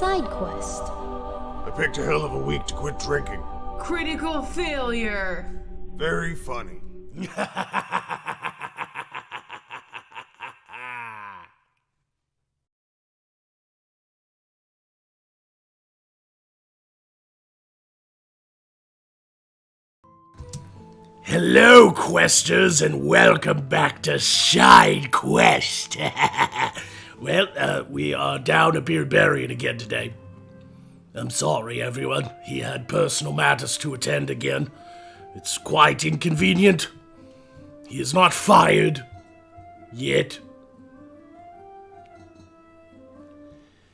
side quest. I picked a hell of a week to quit drinking. Critical failure. Very funny. Hello, questers, and welcome back to Side Quest. Well, we are down a Beardbarian again today. I'm sorry, everyone. He had personal matters to attend again. It's quite inconvenient. He is not fired. Yet.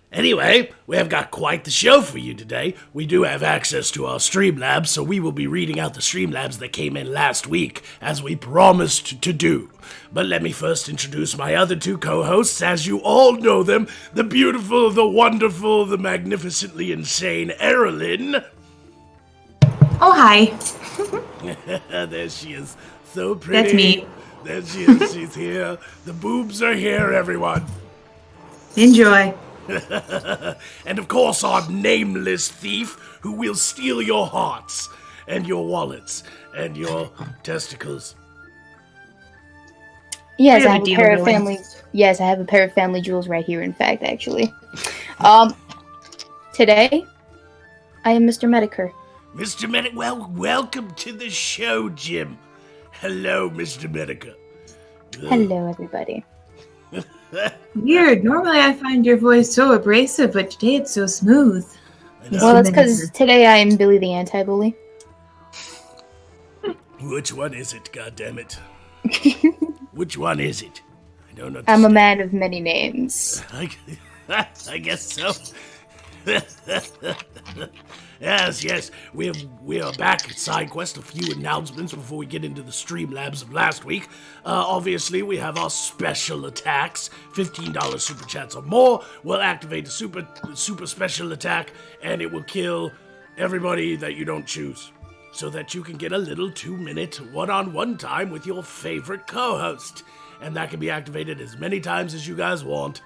Anyway, we have got quite the show for you today. We do have access to our Streamlabs, so we will be reading out the Streamlabs that came in last week, as we promised to do. But let me first introduce my other two co-hosts, as you all know them, the beautiful, the wonderful, the magnificently insane Erilyn. Oh, hi. There she is, so pretty. That's me. There she is, she's here. The boobs are here, everyone. Enjoy. And of course, our nameless thief who will steal your hearts and your wallets and your testicles. Yes, I I have have a a deal pair of going. family. Yes, I have a pair of family jewels right here. In fact, actually, today I am Mr. Medicare. Mr. Medic, well, welcome to the show, Jim. Hello, Mr. Medica. Hello, everybody. Weird. Normally I find your voice so abrasive, but today it's so smooth. Well, that's because today I am Billy the Anti-Bully. Which one is it, goddammit? Which one is it? I don't know. I'm a man of many names. I guess so. Yes. We are back at SideQuest. A few announcements before we get into the Streamlabs of last week. Obviously, we have our special attacks. $15 super chats or more will activate the super special attack, and it will kill everybody that you don't choose, so that you can get a little 2-minute one-on-one time with your favorite co-host. And that can be activated as many times as you guys want,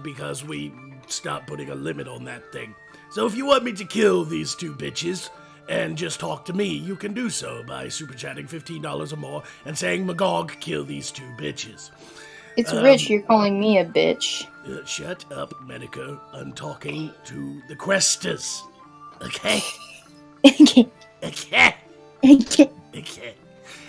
because we stopped putting a limit on that thing. So if you want me to kill these two bitches and just talk to me, you can do so by super chatting $15 or more and saying, Magog, kill these two bitches. It's Rich. You're calling me a bitch. Shut up, Medico. I'm talking to the questers. Okay? Okay.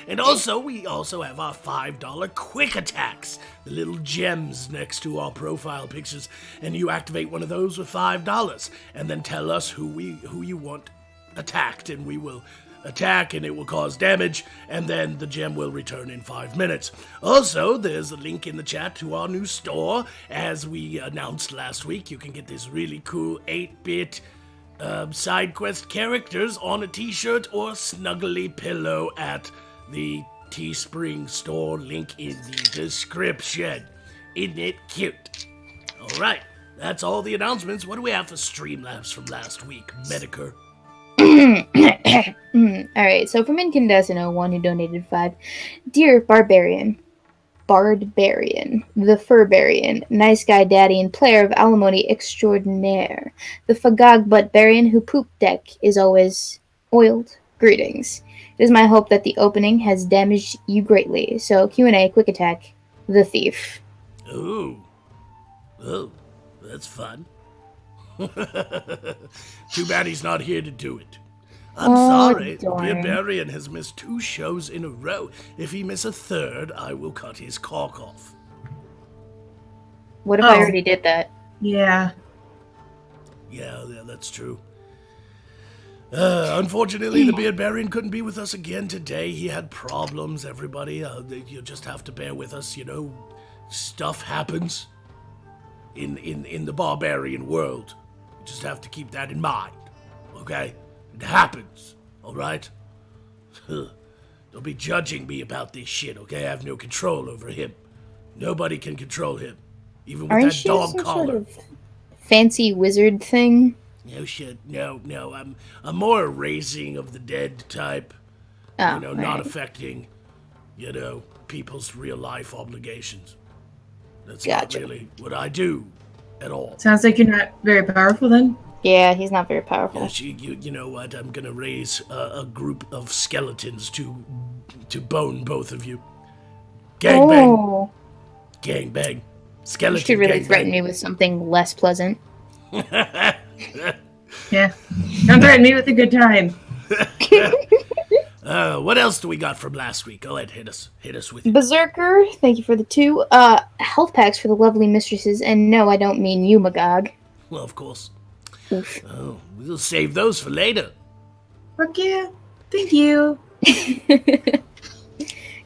And also, we also have our $5 quick attacks, the little gems next to our profile pictures, and you activate one of those with $5, and then tell us who you want attacked, and we will attack, and it will cause damage, and then the gem will return in 5 minutes. Also, there's a link in the chat to our new store. As we announced last week, you can get this really cool 8-bit side quest characters on a t-shirt or snuggly pillow at the Teespring store, link in the description. Isn't it cute? Alright, that's all the announcements. What do we have for Streamlabs from last week, Medicare? Alright, so from Incandescent01 who donated 5. Dear Barbarian, the Furbarian, nice guy daddy and player of alimony extraordinaire, the Fagog Buttbarian who poop deck is always oiled. Greetings. It is my hope that the opening has damaged you greatly. So Q&A, quick attack, the thief. Ooh. Oh, that's fun. Too bad he's not here to do it. I'm sorry, darn. Beardbarian has missed 2 shows in a row. If he miss a third, I will cut his cock off. What if I already did that? Yeah. Yeah, that's true. Unfortunately, the Beardbarian couldn't be with us again today. He had problems, everybody. You just have to bear with us, Stuff happens in the barbarian world. You just have to keep that in mind, okay? It happens, alright? Don't be judging me about this shit, okay? I have no control over him. Nobody can control him. Even with Aren't that you dog some collar. sort of fancy wizard thing? No shit, no. I'm more a raising of the dead type. Oh, Not right. affecting, people's real life obligations. That's Gotcha. not really what I do. at all. Sounds like you're not very powerful then. Yeah, he's not very powerful. Yes, you know what? I'm gonna raise a group of skeletons to bone both of you. Gang bang, Oh, gang bang, you skeleton. should really gang threaten me with something less pleasant. Yeah. Don't threaten me with a good time. What else do we got from last week? Go ahead, hit us with it. Berserker, thank you for the 2. Health packs for the lovely mistresses, and no, I don't mean you, Magog. Well, of course. Oof. Oh, we'll save those for later. Fuck yeah. Thank you.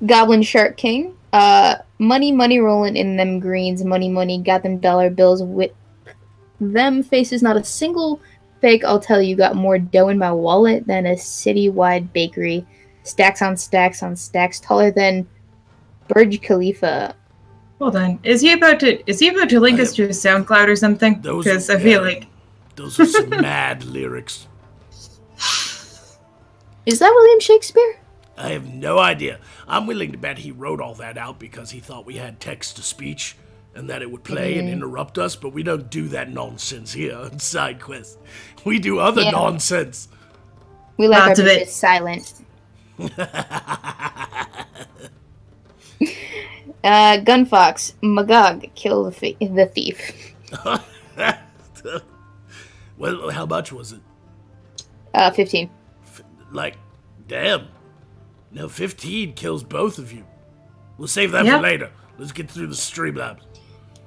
Goblin Shark King, money rolling in them greens, money, got them dollar bills with them faces, not a single fake, I'll tell you, got more dough in my wallet than a citywide bakery. Stacks on stacks on stacks, taller than Burj Khalifa. Hold on. Is he about to link us to his SoundCloud or something? Those- Because I feel yeah. like Those are some mad lyrics. Is that William Shakespeare? I have no idea. I'm willing to bet he wrote all that out because he thought we had text to speech and that it would play and interrupt us, but we don't do that nonsense here on SideQuest. We do other Yeah. nonsense. We like Lots our of it. bitches silent. Gunfox, Magog, kill the thief. Well, how much was it? 15. Like, damn. No, 15 kills both of you. We'll save that Yeah. for later. Let's get through the Streamlabs.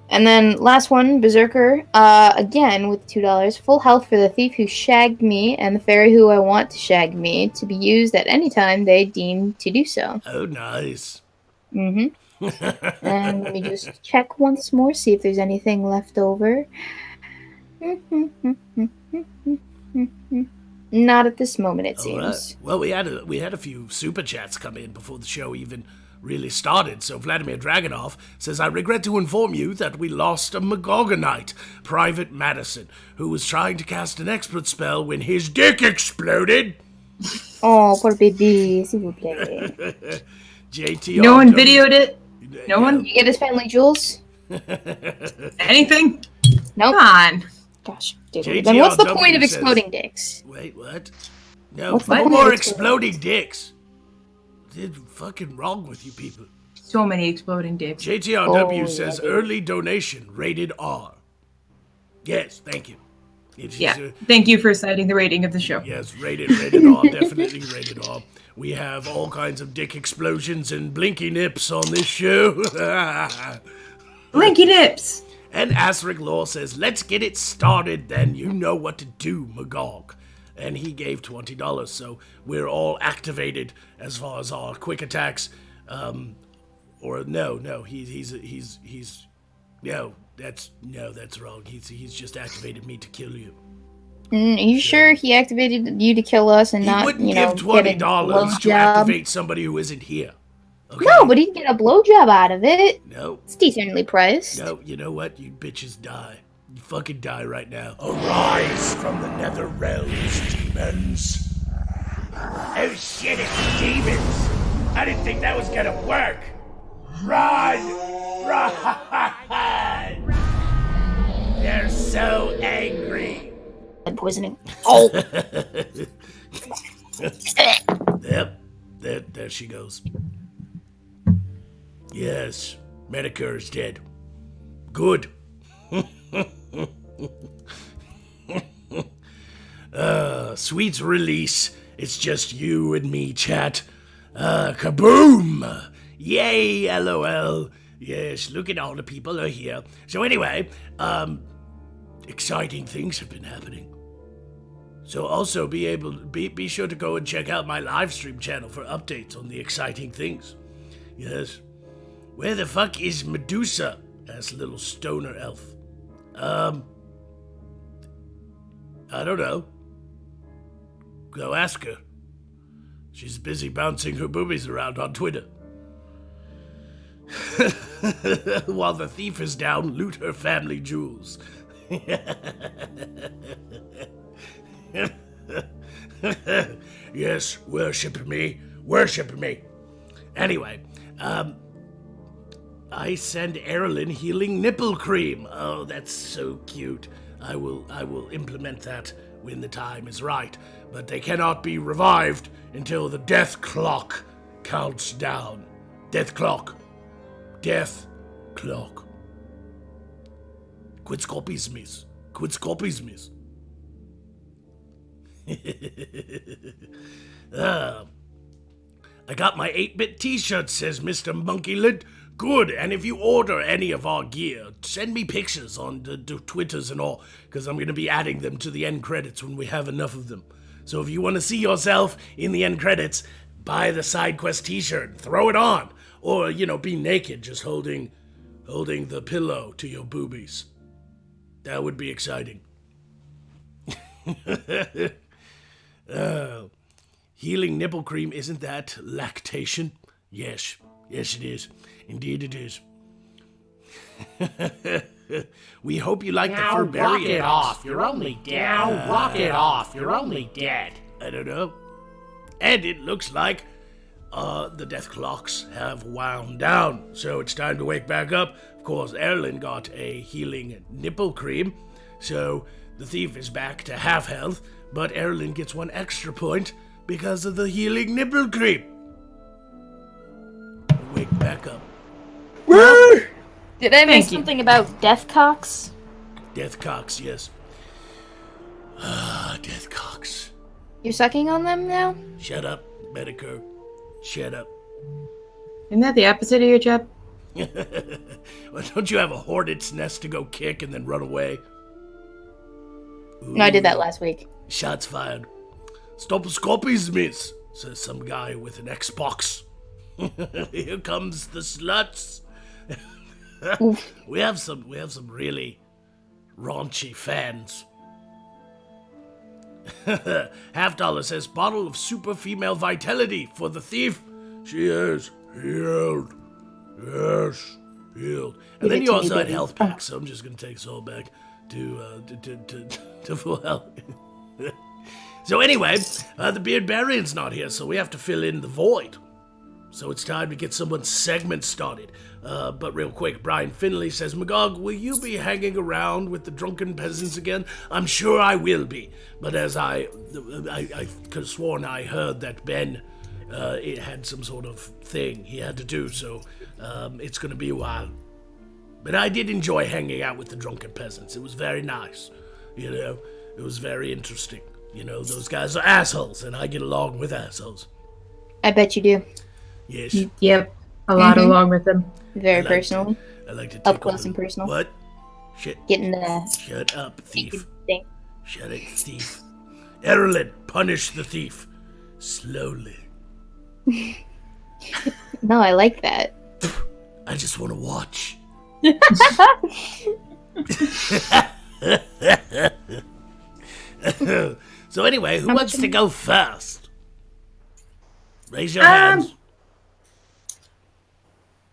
And then last one, Berserker, again with $2. Full health for the thief who shagged me and the fairy who I want to shag me, to be used at any time they deem to do so. Oh, nice. And let me just check once more, see if there's anything left over. Not at this moment, it All right. seems. Well, we had a few super chats come in before the show even really started. So Vladimir Dragonov says, "I regret to inform you that we lost a Magogonite, Private Madison, who was trying to cast an expert spell when his dick exploded." Oh, poor baby, s'il vous plaît. JT. no one videoed it. No one? You get his family jewels? Anything? Nope. Come on. Gosh, dude. JTRW Then what's the point of says- exploding dicks? Wait, what? No, What's the no point more of exploding dicks. What's fucking wrong with you people? So many exploding dicks. JTRW Oh, says yeah, dude. early donation rated R. Yes, thank you. It is, Yeah. Thank you for citing the rating of the show. yes, rated R, definitely rated R. We have all kinds of dick explosions and blinky nips on this show. Blinky nips. And Asric Law says, "Let's get it started then. You know what to do, Magog." And he gave $20, so we're all activated as far as our quick attacks. Or no, that's wrong. He's just activated me to kill you. Are you sure he activated you to kill us and He not, wouldn't you know, give $20 to blowjob? activate somebody who isn't here. Okay? No, but he'd get a blowjob out of it. No, It's decently priced. no, you know what? You bitches die. You fucking die right now. Arise from the nether realms, demons. Oh shit, it's demons! I didn't think that was gonna work! Run! Run! They're so angry. Blood poisoning. Oh, Yep, there she goes. Yes, Medicare is dead. Good. Sweet's release. It's just you and me, chat. Kaboom! Yay, LOL. Yes, look at all the people are here. So anyway, exciting things have been happening. So also be sure to go and check out my live stream channel for updates on the exciting things. Yes. Where the fuck is Medusa? Asked little stoner elf. I don't know. Go ask her. She's busy bouncing her boobies around on Twitter. While the thief is down, loot her family jewels. Yes, worship me. Worship me. Anyway, I send Erlyn healing nipple cream. Oh, that's so cute. I will implement that when the time is right. But they cannot be revived until the death clock counts down. Death clock. Death clock. Quit scopies, miss. Quit scopies, miss. I got my 8-bit t-shirt, says Mr. Monkeylid. Good, and if you order any of our gear, send me pictures on the Twitters and all, because I'm going to be adding them to the end credits when we have enough of them. So if you want to see yourself in the end credits, buy the side quest t-shirt, throw it on, or, be naked just holding the pillow to your boobies. That would be exciting. Healing nipple cream, isn't that lactation? Yes, it is. Indeed it is. We hope you like the Furberry. Walk it off. You're only dead. Now walk it off. You're only dead. I don't know. And it looks like the death clocks have wound down, so it's time to wake back up. Of course, Erlyn got a healing nipple cream, so the thief is back to half health, but Erlyn gets 1 extra point because of the healing nipple cream. Wake back up. Did I miss something about death cocks? Death cocks, yes. Death cocks. You're sucking on them now? Shut up, Medicare. Shut up. Isn't that the opposite of your job? Well, don't you have a hornet's nest to go kick and then run away? Ooh. No, I did that last week. Shots fired. Stop scopies, miss, says some guy with an Xbox. Here comes the sluts. We have some really raunchy fans. $50 says bottle of super female vitality for the thief. She is healed. Yes, healed. And then you also had health packs, so I'm just gonna take us all back to full health. So anyway, the Beardbarian's not here, so we have to fill in the void. So it's time to get someone's segment started. But real quick, Brian Finley says, Magog, will you be hanging around with the drunken peasants again? I'm sure I will be. But as I could have sworn I heard that Ben, it had some sort of thing he had to do, so it's going to be a while. But I did enjoy hanging out with the drunken peasants. It was very nice. It was very interesting. Those guys are assholes, and I get along with assholes. I bet you do. Yes. Yep. A lot along with them. Very personally. I like to take Up close and personal. What? Shit. Getting the Shut up, thief. thing. Shut it, thief. Erlyn, punish the thief. Slowly. No, I like that. I just want to watch. So anyway, who wants to go first? Raise your hands.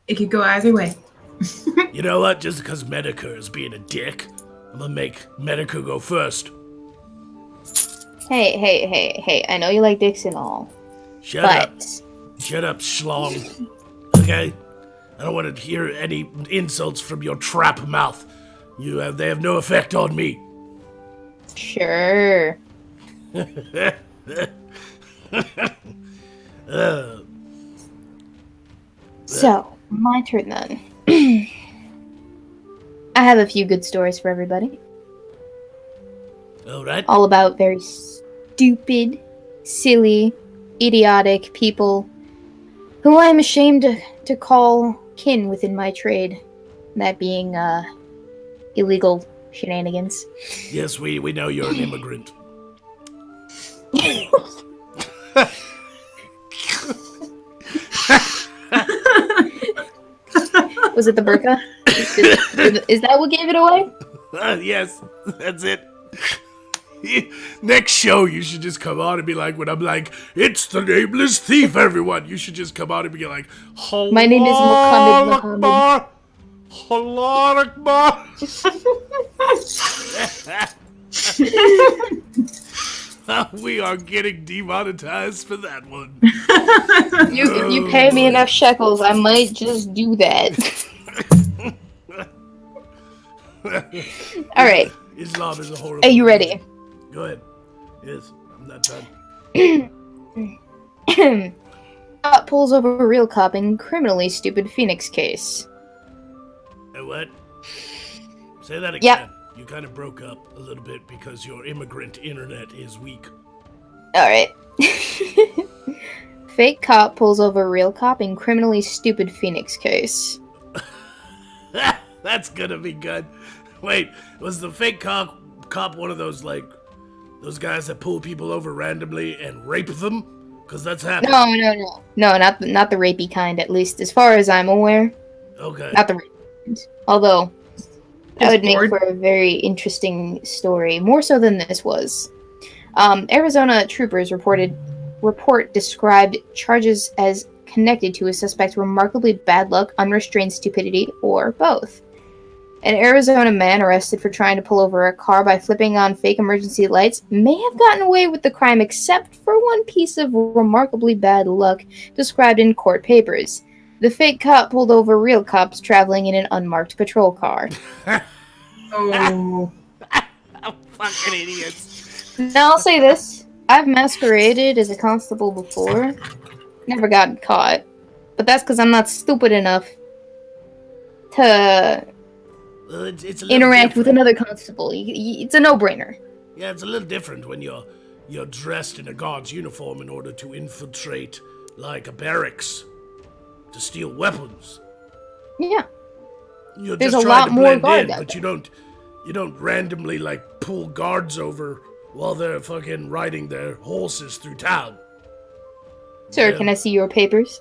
It could go either way. You know what? Just because Medicare is being a dick, I'm gonna make Medicare go first. Hey. I know you like dicks and all. Shut up, schlong. Okay? I don't want to hear any insults from your trap mouth. They have no effect on me. Sure. So, my turn then. I have a few good stories for everybody. All right. All about very stupid, silly, idiotic people who I am ashamed to call kin within my trade. That being illegal shenanigans. Yes, we know you're an immigrant. Was it the burqa? Is that what gave it away? Yes, that's it. Next show, you should just come on and be like, when I'm like, it's the nameless thief, everyone. You should just come on and be like, My name is Muhammad. Allah Akbar. We are getting demonetized for that one. If you pay me enough shekels, I might just do that. All right. Islam is a horrible. Are you ready? Go ahead. Yes, I'm not done. Cop pulls over a real cop in criminally stupid Phoenix case. What? Say that again. Yep. You kind of broke up a little bit because your immigrant internet is weak. All right. Fake cop pulls over a real cop in criminally stupid Phoenix case. That's gonna be good. Wait, was the fake cop one of those, like, those guys that pull people over randomly and rape them? Because that's happening. No, not the rapey kind. At least as far as I'm aware, Okay. not the rapey kind. Although that would make bored. for a very interesting story, more so than this was. Arizona troopers report described charges as connected to a suspect's remarkably bad luck, unrestrained stupidity, or both. An Arizona man arrested for trying to pull over a car by flipping on fake emergency lights may have gotten away with the crime except for one piece of remarkably bad luck described in court papers. The fake cop pulled over real cops traveling in an unmarked patrol car. Oh. Fucking idiots. Now I'll say this. I've masqueraded as a constable before. Never gotten caught. But that's because I'm not stupid enough to Well, it's a little interact with different. another constable. It's a no-brainer. Yeah, it's a little different when you're dressed in a guard's uniform in order to infiltrate, like, a barracks to steal weapons. Yeah. You're There's just a trying lot to more blend guard in, out but you don't randomly, like, pull guards over while they're fucking riding their horses through town. Sir, Yeah. can I see your papers?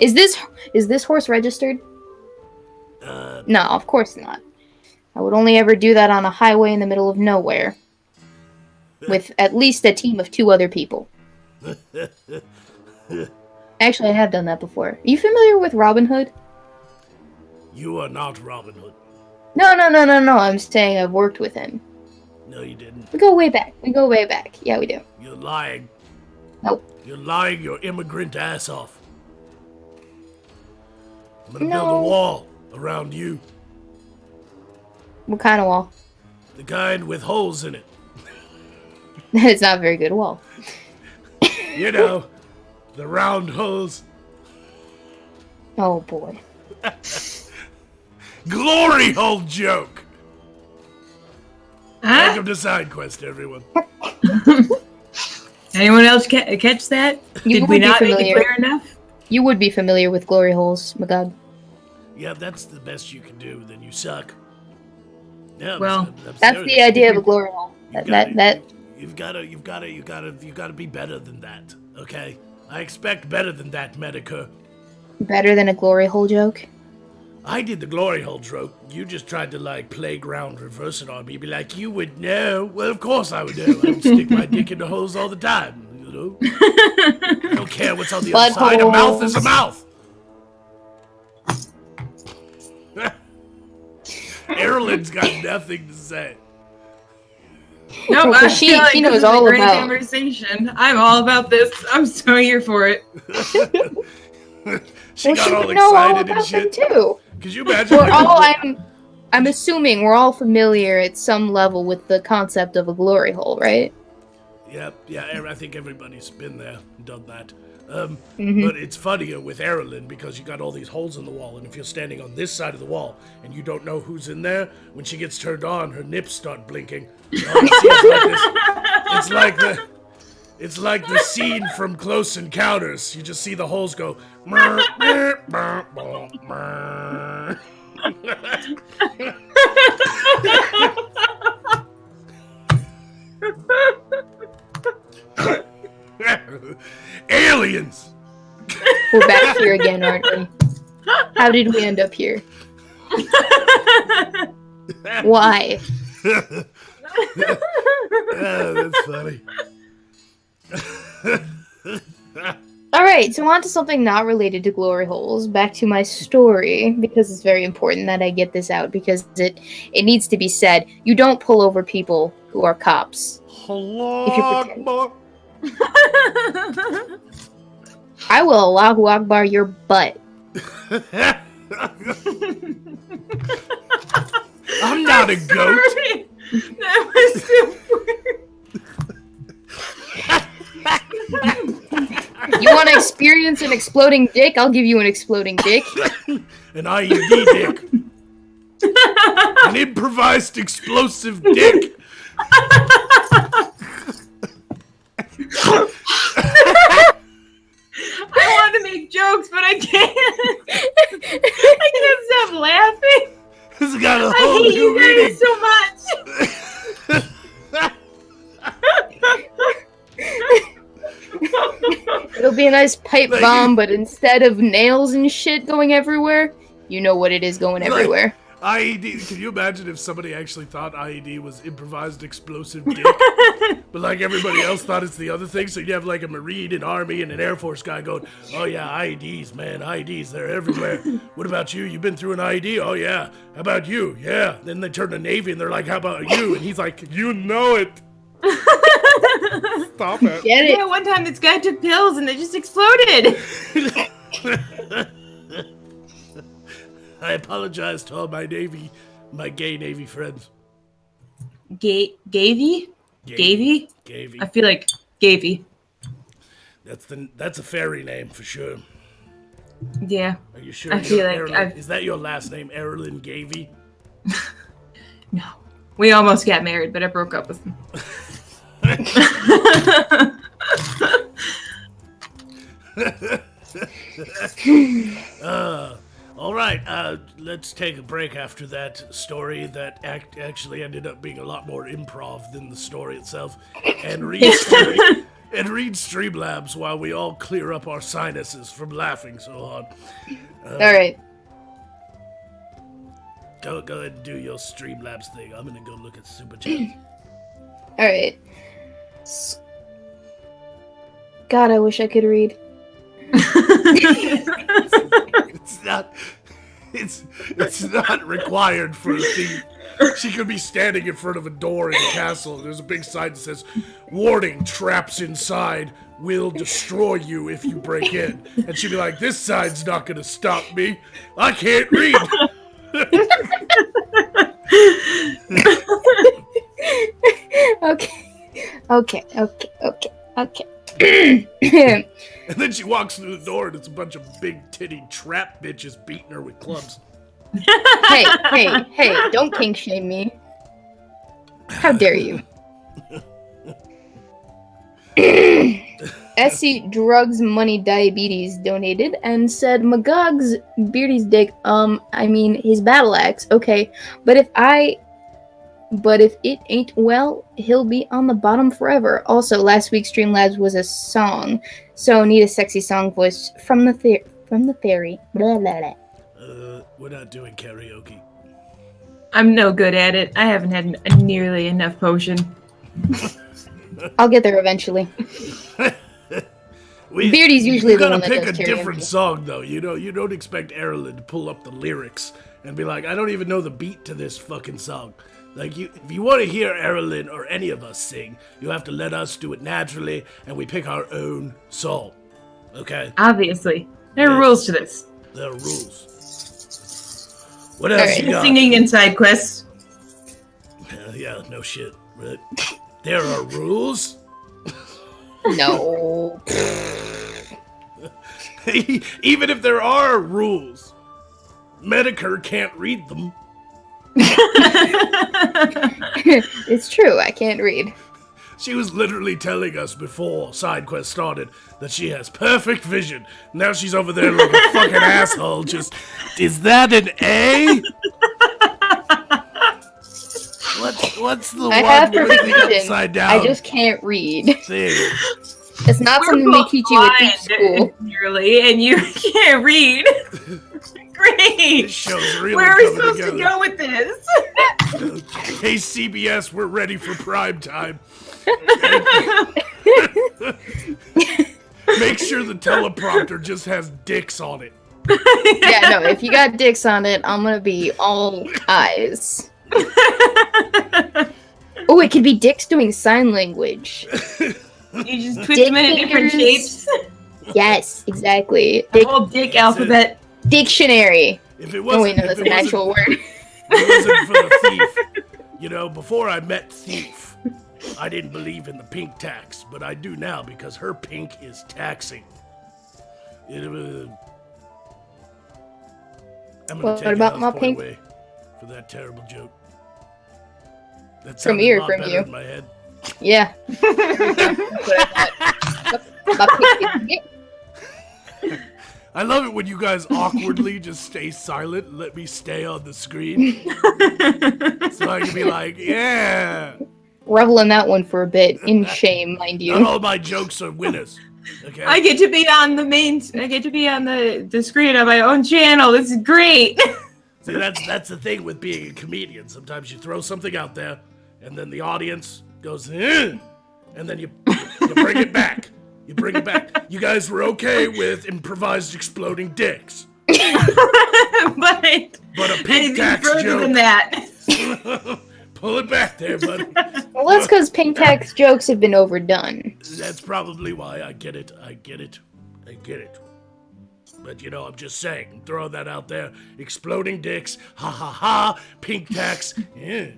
Is this horse registered? No, of course not. I would only ever do that on a highway in the middle of nowhere. With at least a team of 2 other people. Actually, I have done that before. Are you familiar with Robin Hood? You are not Robin Hood. No. I'm saying I've worked with him. No, you didn't. We go way back. Yeah, we do. You're lying. Nope. You're lying your immigrant ass off. I'm gonna No. build a wall around you. What kind of wall? The kind with holes in it. That is not a very good wall. You know, the round holes. Oh boy. Glory hole joke! Huh? Welcome to Side Quest, everyone. Anyone else catch that? You Did we would be not make it familiar. clear enough? You would be familiar with glory holes, my god. Yeah, that's the best you can do, then you suck. Yeah, Well, That's the idea of a glory hole. You've gotta be better than that, okay? I expect better than that, Medicare. Better than a glory hole joke. I did the glory hole joke. You just tried to, like, playground reverse it on me. Be like, you would know. Well, of course I would know. I would stick my dick in the holes all the time, you know? I don't care what's on the other side. A mouth is a mouth. Erlen's got nothing to say. No, Well, I 'cause feel like she this knows is a all great about- conversation. I'm all about this. I'm so here for it. She Well, got she all would know all excited and about them shit. too. Could you imagine? We're like, all I'm assuming we're all familiar at some level with the concept of a glory hole, right? Yeah, I think everybody's been there and done that. Mm-hmm. But it's funnier with Erilyn because you got all these holes in the wall, and if you're standing on this side of the wall and you don't know who's in there, when she gets turned on, her nips start blinking. All you see is like this. It's like the scene from Close Encounters. You just see the holes go. "Mer, mer, mer, mer, mer." Aliens! We're back here again, aren't we? How did we end up here? Why? That's funny. Alright, so on to something not related to glory holes. Back to my story, because it's very important that I get this out, because it needs to be said. You don't pull over people who are cops. If you pretend. I will Allahu Akbar your butt. I'm not a goat. Sorry. That was so You want to experience an exploding dick? I'll give you an exploding dick. An IED dick. An improvised explosive dick. I want to make jokes, but I can't. I can't stop laughing. It's got a I whole hate new you meaning. guys so much. It'll be a nice pipe Like- bomb, but instead of nails and shit going everywhere, you know what it is going everywhere. IED. Can you imagine if somebody actually thought IED was improvised explosive dick? But like everybody else thought it's the other thing, so you have like a Marine, an Army, and an Air Force guy going, oh yeah, IEDs, man, IEDs, they're everywhere. What about you? You've been through an IED? Oh yeah. How about you? Yeah. Then they turn to Navy and they're like, how about you? And he's like, you know it. Stop it. Get it? Yeah, one time this guy took pills and they just exploded. I apologize to all my Navy, my gay Navy friends. Gavy? Gavy. Gavy? Gavy. I feel like Gavy. That's a fairy name for sure. Yeah. Are you sure? I feel like Erlen, is that your last name, Erlen Gavy? No. We almost got married, but I broke up with him. All right, let's take a break after that story that actually ended up being a lot more improv than the story itself, and read Streamlabs while we all clear up our sinuses from laughing so hard. All right. Go ahead and do your Streamlabs thing. I'm gonna go look at Super Chats. All right. God, I wish I could read. It's not required for a thief. She could be standing in front of a door in a castle. There's a big sign that says, "Warning, traps inside will destroy you if you break in." And she'd be like, "This sign's not gonna stop me. I can't read." Okay. And then she walks through the door and it's a bunch of big titty trap bitches beating her with clubs. Hey, don't kink shame me. How dare you? Essie Drugs Money Diabetes donated and said Magog's Beardy's dick, I mean his battle axe, okay, but if it ain't well, he'll be on the bottom forever. Also, last week's Streamlabs was a song, so need a sexy song voice from the fairy. Blah, blah, blah. We're not doing karaoke. I'm no good at it. I haven't had nearly enough potion. I'll get there eventually. Beardy's usually the one that pick does a different karaoke. song though. You know, you don't expect Erlen to pull up the lyrics and be like, "I don't even know the beat to this fucking song." Like, if you want to hear Erlen or any of us sing, you have to let us do it naturally, and we pick our own song. Okay? Obviously. There are Yes. rules to this. There are rules. What else Alright. you got? Singing and side quests. Yeah, no shit. But there are rules. No. Even if there are rules, Medicare can't read them. It's true, I can't read. She was literally telling us before SideQuest started that she has perfect vision. Now she's over there like a fucking asshole. Just, is that an A? What's the I one have with perfect the vision. upside down I just can't read. thing? It's not something they teach you at deep school. Nearly, and you can't read. Great. This show's really Where are we coming supposed together. to go with this? Hey CBS, we're ready for prime time. Make sure the teleprompter just has dicks on it. Yeah, no, if you got dicks on it, I'm gonna be all eyes. Oh, it could be dicks doing sign language. You just twist Dick them in different fingers. shapes. Yes, exactly. The whole dick alphabet. Dictionary. If it Oh wasn't, wait, no, if that's it an wasn't- actual word. It wasn't for the thief. You know, before I met Thief, I didn't believe in the pink tax, but I do now because her pink is taxing. I'm gonna What take about Al's my point pink? away for that terrible joke. That From sounded me or a lot from better you? in my head. Yeah. My pink is- I love it when you guys awkwardly just stay silent and let me stay on the screen. So I can be like, yeah. Revel in that one for a bit, in shame, mind Not you. all my jokes are winners. Okay? I get to be on the screen on my own channel. This is great. See, that's the thing with being a comedian. Sometimes you throw something out there, and then the audience goes, and then you bring it back. You bring it back. You guys were okay with improvised exploding dicks. but But a pink anything tax further than joke. that. Pull it back there, buddy. Well, that's because pink tax jokes have been overdone. That's probably why I get it. But you know, I'm just saying, throw that out there. Exploding dicks, ha ha ha, pink tax, yeah.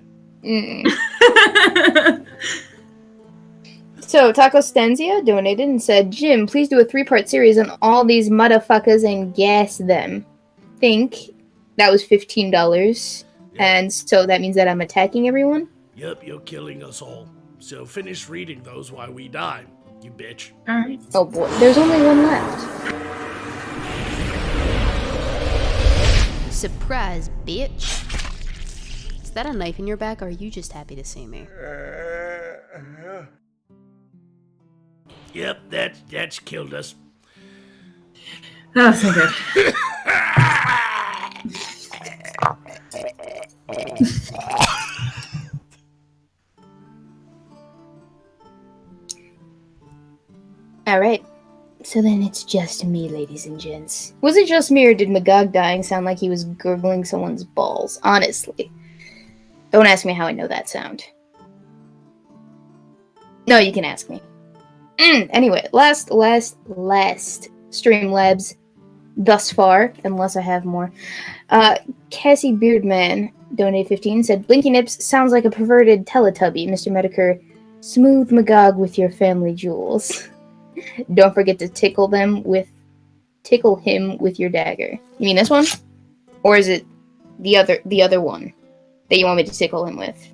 So, Taco Stenzia donated and said, Jim, please do a 3-part series on all these motherfuckers and gas them. Think that was $15. And so that means that I'm attacking everyone? Yep, you're killing us all. So finish reading those while we die, you bitch. Alright. Oh boy, there's only one left. Surprise, bitch. Is that a knife in your back, or are you just happy to see me? Yep, that's killed us. Oh, so good. Alright. So then it's just me, ladies and gents. Was it just me, or did Magog dying sound like he was gurgling someone's balls? Honestly. Don't ask me how I know that sound. No, you can ask me. Anyway, last Streamlabs thus far, unless I have more. Cassie Beardman donated 15, said, Blinky Nips sounds like a perverted Teletubby, Mr. Medicare. Smooth Magog with your family jewels. Don't forget to tickle him with your dagger. You mean this one? Or is it the other one that you want me to tickle him with?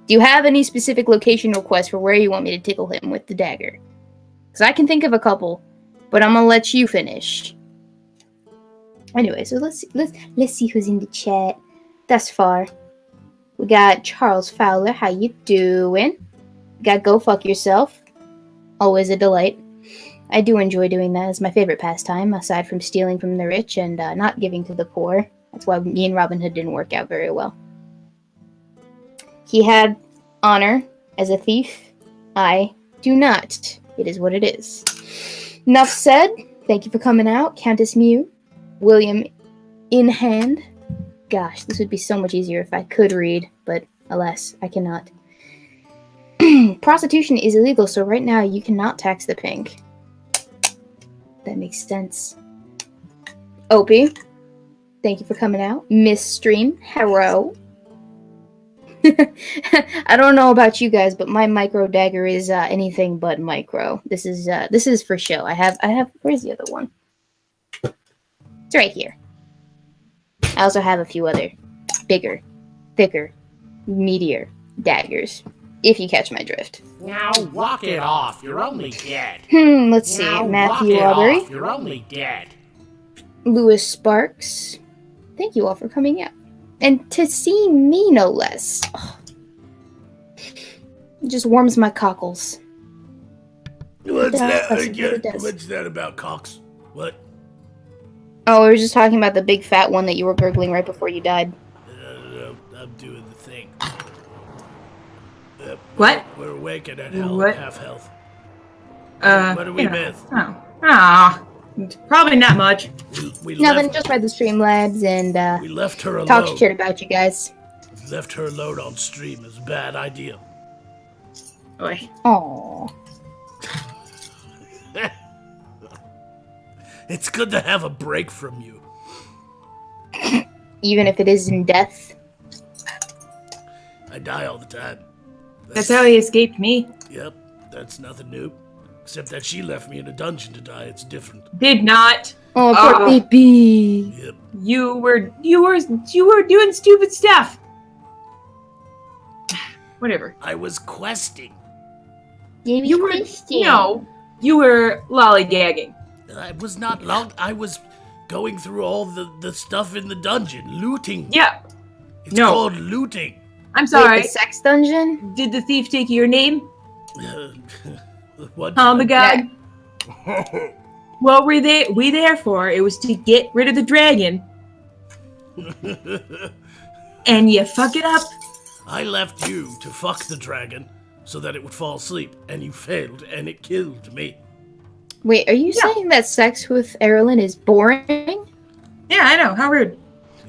Do you have any specific location requests for where you want me to tickle him with the dagger? Because I can think of a couple, but I'm gonna let you finish. Anyway, so let's see who's in the chat thus far. We got Charles Fowler. How you doing? We got Go Fuck Yourself. Always a delight. I do enjoy doing that. It's my favorite pastime, aside from stealing from the rich and not giving to the poor. That's why me and Robin Hood didn't work out very well. He had honor as a thief. I do not. It is what it is. Enough said. Thank you for coming out, Countess Mew. William in hand. Gosh, this would be so much easier if I could read, but alas, I cannot. Prostitution is illegal, so right now you cannot tax the pink. That makes sense. Opie, thank you for coming out. Miss Stream, hello. I don't know about you guys, but my micro dagger is anything but micro. This is for show. I have. Where's the other one? It's right here. I also have a few other bigger, thicker, meatier daggers. If you catch my drift. Now walk it off. You're only dead. Let's see. Now Matthew walk it Aubrey, off. You're only dead. Lewis Sparks. Thank you all for coming out. And to see me, no less. Oh. It just warms my cockles. What's that That's again? what it does. What's that about cocks? What? Oh, we were just talking about the big fat one that you were gurgling right before you died. I'm doing the thing. What? We're awake and at What? half health. What do we miss? Probably not much. We Nothing, left, just read the Streamlabs and we left her talk alone. shit about you guys. Left her alone on stream is a bad idea. Boy. Aww. It's good to have a break from you. Even if it is in death. I die all the time. That's how he escaped me. Yep, that's nothing new. Except that she left me in a dungeon to die. It's different. Did not. Oh, poor baby. Yep. You were doing stupid stuff. Whatever. I was questing. You were you were lollygagging. I was not long. I was going through all the stuff in the dungeon, looting. Yeah. It's No. called looting. I'm sorry. Wait, the sex dungeon? Did the thief take your name? What? Oh my god. What were we there for? It was to get rid of the dragon. And you fuck it up. I left you to fuck the dragon so that it would fall asleep, and you failed, and it killed me. Wait, are you saying that sex with Erilyn is boring? Yeah, I know. How rude.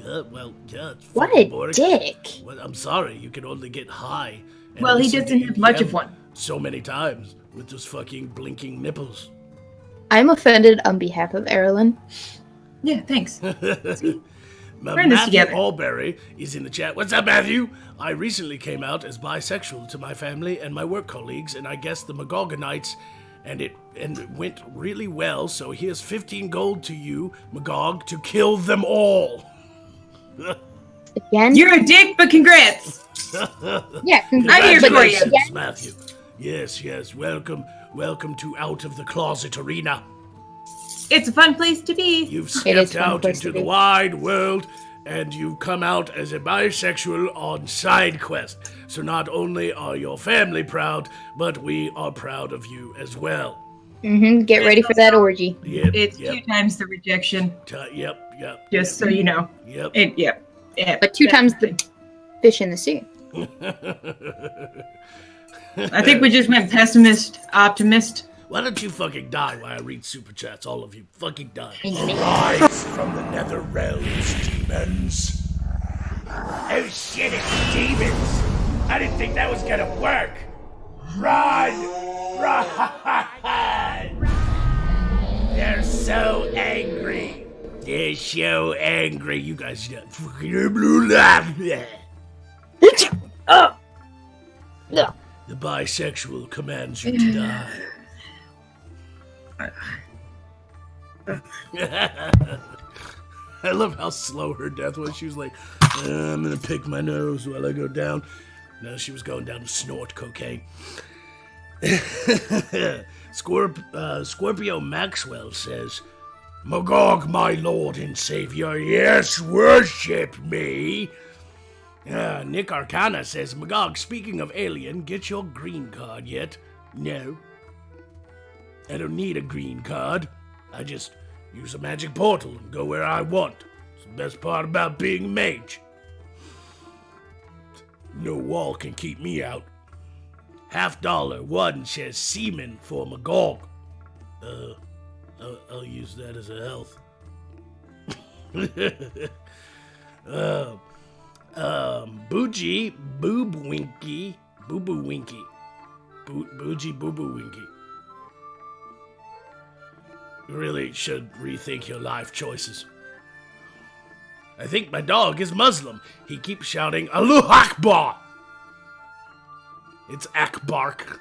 Well, yeah. It's What fucking a boring. dick. Well, I'm sorry, you can only get high. and Well, he listen to doesn't have much of EDM one. So many times with those fucking blinking nipples. I'm offended on behalf of Erilyn. Yeah, thanks. We're in this Matthew together. Alberry is in the chat. What's up, Matthew? I recently came out as bisexual to my family and my work colleagues, and I guess the Magogonites, and it went really well. So here's 15 gold to you, Magog, to kill them all. Again? You're a dick, but congrats. Yeah, I'm here for you. Congratulations, Matthew. Yes. Welcome to Out of the Closet Arena. It's a fun place to be. You've It stepped is fun out place into to the be. wide world, and you've come out as a bisexual on side quest. So not only are your family proud, but we are proud of you as well. Get ready for that orgy. Yep. It's yep. 2 times the rejection, Yep. just so you know. Yep. Yeah. But 2 times the fish in the sea. I think we just went pessimist, optimist. Why don't you fucking die while I read super chats? All of you fucking die. Rise from the nether realms, demons. Oh shit, it's demons. I didn't think that was gonna work. Run! They're so angry. They're so angry. You guys fucking blue laugh. No. The bisexual commands you to die. I love how slow her death was. She was like, I'm gonna pick my nose while I go down. No, she was going down to snort cocaine. Scorpio Maxwell says, Magog, my lord and savior, yes, worship me. Nick Arcana says, Magog, speaking of alien, get your green card yet? No. I don't need a green card. I just use a magic portal and go where I want. It's the best part about being a mage. No wall can keep me out. $50 says semen for Magog. I'll use that as a health. Bougie Boob Winky. Boo Boo Winky. Bougie Boo Boo Winky. You really should rethink your life choices. I think my dog is Muslim. He keeps shouting, Allahu Akbar! It's Akbark.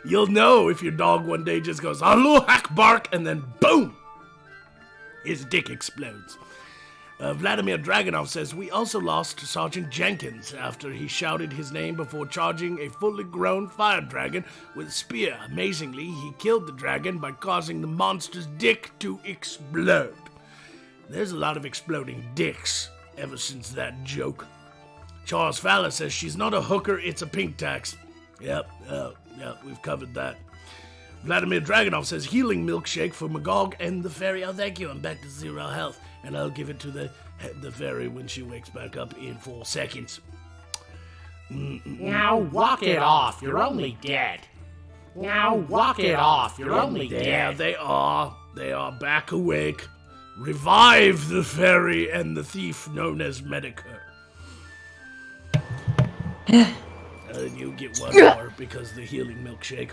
You'll know if your dog one day just goes, Allahu Akbar, and then boom! His dick explodes. Vladimir Dragunov says, we also lost Sergeant Jenkins after he shouted his name before charging a fully grown fire dragon with a spear. Amazingly, he killed the dragon by causing the monster's dick to explode. There's a lot of exploding dicks ever since that joke. Charles Fowler says, she's not a hooker, it's a pink tax. Yep, we've covered that. Vladimir Dragunov says, healing milkshake for Magog and the fairy. Oh, thank you. I'm back to 0 health. And I'll give it to the fairy when she wakes back up in 4 seconds. Now walk it off. You're only dead. Now walk it off. You're only There dead. they are. They are back awake. Revive the fairy and the thief known as Medicare. And you get 1 more because the healing milkshake.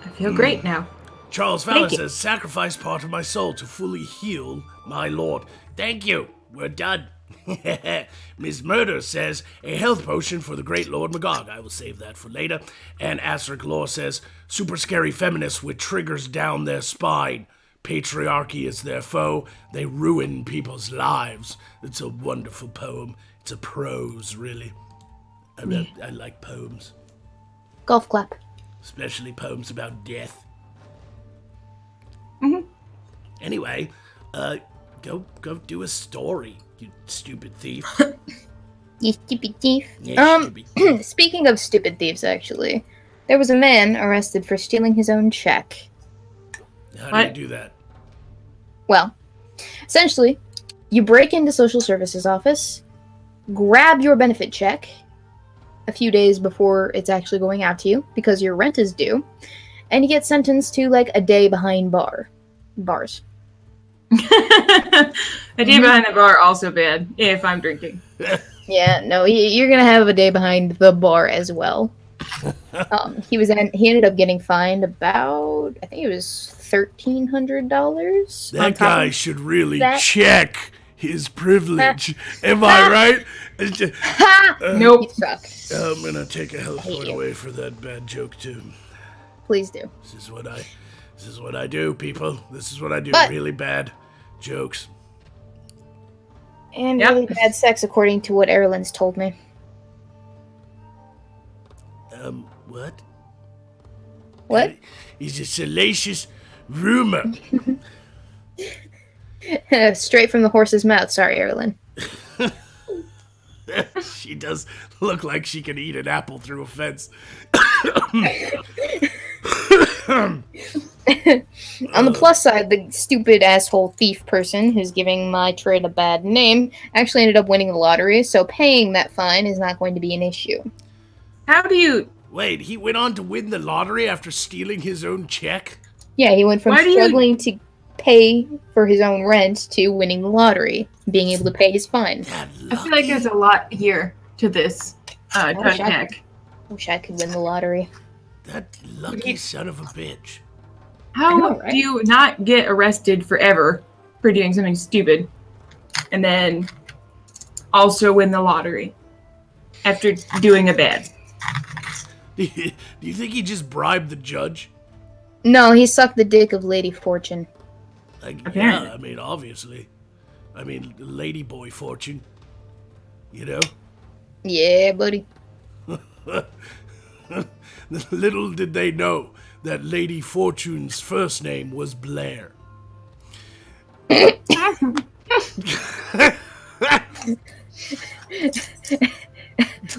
I feel great now. Charles Fowler Thank you. says, sacrifice part of my soul to fully heal my lord. Thank you. we're done. Miss Murder says, a health potion for the great Lord Magog. I will save that for later. And Asterisk Lore says, super scary feminists with triggers down their spine. Patriarchy is their foe. They ruin people's lives. It's a wonderful poem. It's a prose, really. I like poems. Golf clap. Especially poems about death. Mhm. Anyway, go do a story, you stupid thief. You stupid thief. Yeah, stupid thief. Speaking of stupid thieves, actually, there was a man arrested for stealing his own check. How What? do you do that? Well, essentially, you break into social services office, grab your benefit check a few days before it's actually going out to you because your rent is due, and you get sentenced to like a day behind bars. A day behind the bar also bad if I'm drinking. Yeah, no, you're gonna have a day behind the bar as well. He ended up getting fined about, I think it was $1,300. That guy should really check his privilege. Am I right? Nope. You suck. I'm gonna take a health hate point you. away for that bad joke too. Please do. This is what I do, people. This is what I do. But- Really bad jokes. And Yep. really bad sex, according to what Erlen's told me. What? What? Is a salacious rumor. Straight from the horse's mouth. Sorry, Erlen. She does look like she can eat an apple through a fence. On the plus side, the stupid asshole thief person who's giving my trade a bad name actually ended up winning the lottery, so paying that fine is not going to be an issue. How do you... Wait, he went on to win the lottery after stealing his own check? Yeah, he went from Why do you- struggling to pay for his own rent to winning the lottery, being able to pay his fine. That I feel like there's a lot here to this wish I- tech. Wish I could win the lottery. That lucky son of a bitch. How I know, right? do you not get arrested forever for doing something stupid and then also win the lottery after doing a bad? Do you think he just bribed the judge? No, he sucked the dick of Lady Fortune. Like, Apparently. yeah, I mean, obviously. I mean, Lady Boy Fortune. You know? Yeah, buddy. Little did they know that Lady Fortune's first name was Blair.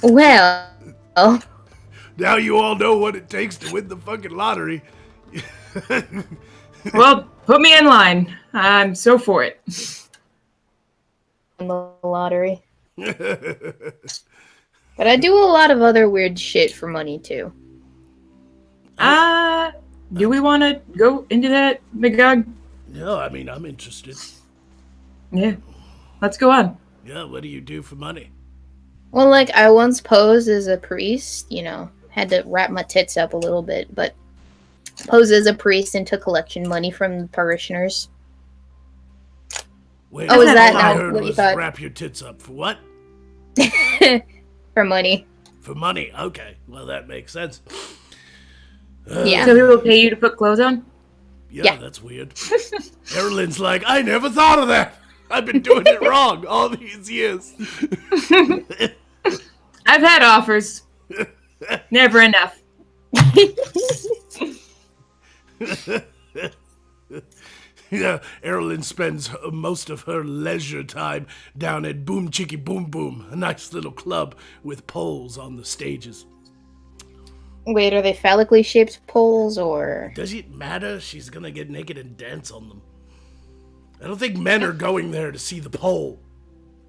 Well, Now you all know what it takes to win the fucking lottery. Well, put me in line. I'm so for it. win the lottery. But I do a lot of other weird shit for money too. Do we want to go into that, Magog? No, I mean, I'm interested. Yeah. Let's go on. Yeah, what do you do for money? Well, like, I once posed as a priest, you know, had to wrap my tits up a little bit, but posed as a priest and took collection money from the parishioners. Wait, Oh, is all that I now heard what you was thought? wrap your tits up. For what? For money. For money. Okay, well, that makes sense. Yeah. So we will pay you to put clothes on? Yeah. That's weird. Erlen's like, I never thought of that. I've been doing it wrong all these years. I've had offers. Never enough. Yeah, Erlen spends most of her leisure time down at Boom Chicky Boom Boom, a nice little club with poles on the stages. Wait, are they phallically shaped poles or? Does it matter? She's gonna get naked and dance on them. I don't think men are going there to see the pole.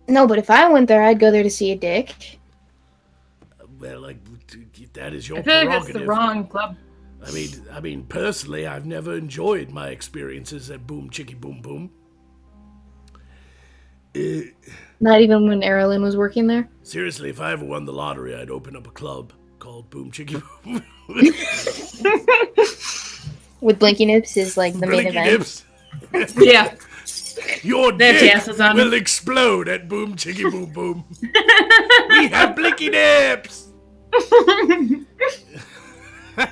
No, but if I went there, I'd go there to see a dick. Well, like, that is your I feel like prerogative. that's the wrong club. I mean, personally, I've never enjoyed my experiences at Boom Chicky Boom Boom. Not even when Erlen was working there. Seriously, if I ever won the lottery, I'd open up a club called Boom Chicky Boom. With Blinky Nips is like the main Blinky event. Nips. Yeah. Your They have dick tassels on will them. explode at boom chicky boom boom. We have blinky nips.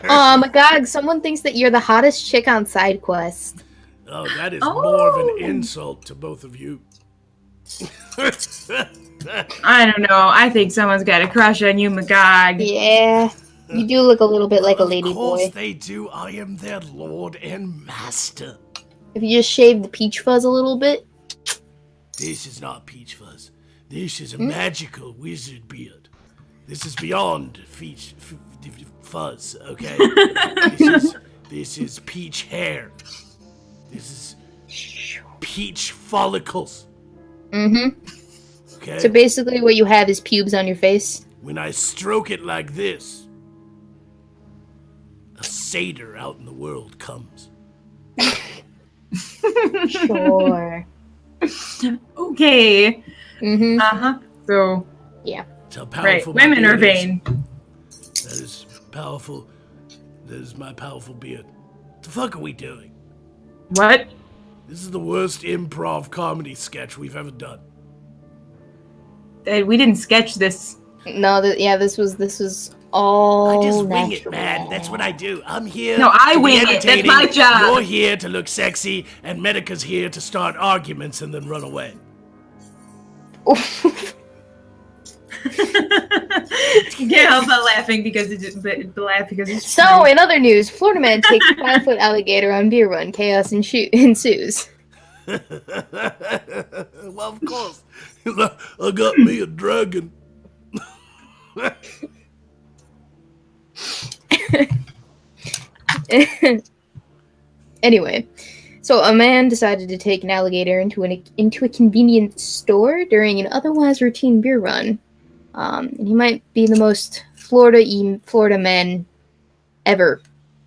Magog, someone thinks that you're the hottest chick on side quest. Oh, that is more of an insult to both of you. I don't know. I think someone's got a crush on you, Magog. Yeah, you do look a little bit like a lady Of course boy. they do. I am their lord and master. If you just shave the peach fuzz a little bit. This is not peach fuzz. This is a magical wizard beard. This is beyond fuzz, okay? This is peach hair. This is peach follicles. Mm-hmm. Okay? So basically what you have is pubes on your face. When I stroke it like this, a satyr out in the world comes. Sure. Okay. Mm-hmm. Uh-huh. So, That's how right. powerful my Women are beard is. vain. That is powerful. That is my powerful beard. What the fuck are we doing? What? This is the worst improv comedy sketch we've ever done. We didn't sketch this. No, this was all I just wing it, natural. man. That's what I do. I'm here. No, I to be wing it. That's entertaining. my job. You're here to look sexy, and Medica's here to start arguments and then run away. You can't help but laughing because it's So, in other news, Florida man takes 5-foot alligator on beer run. Chaos ensues. Well, of course. I got me a dragon. Anyway, so a man decided to take an alligator into a convenience store during an otherwise routine beer run. And he might be the most Florida man ever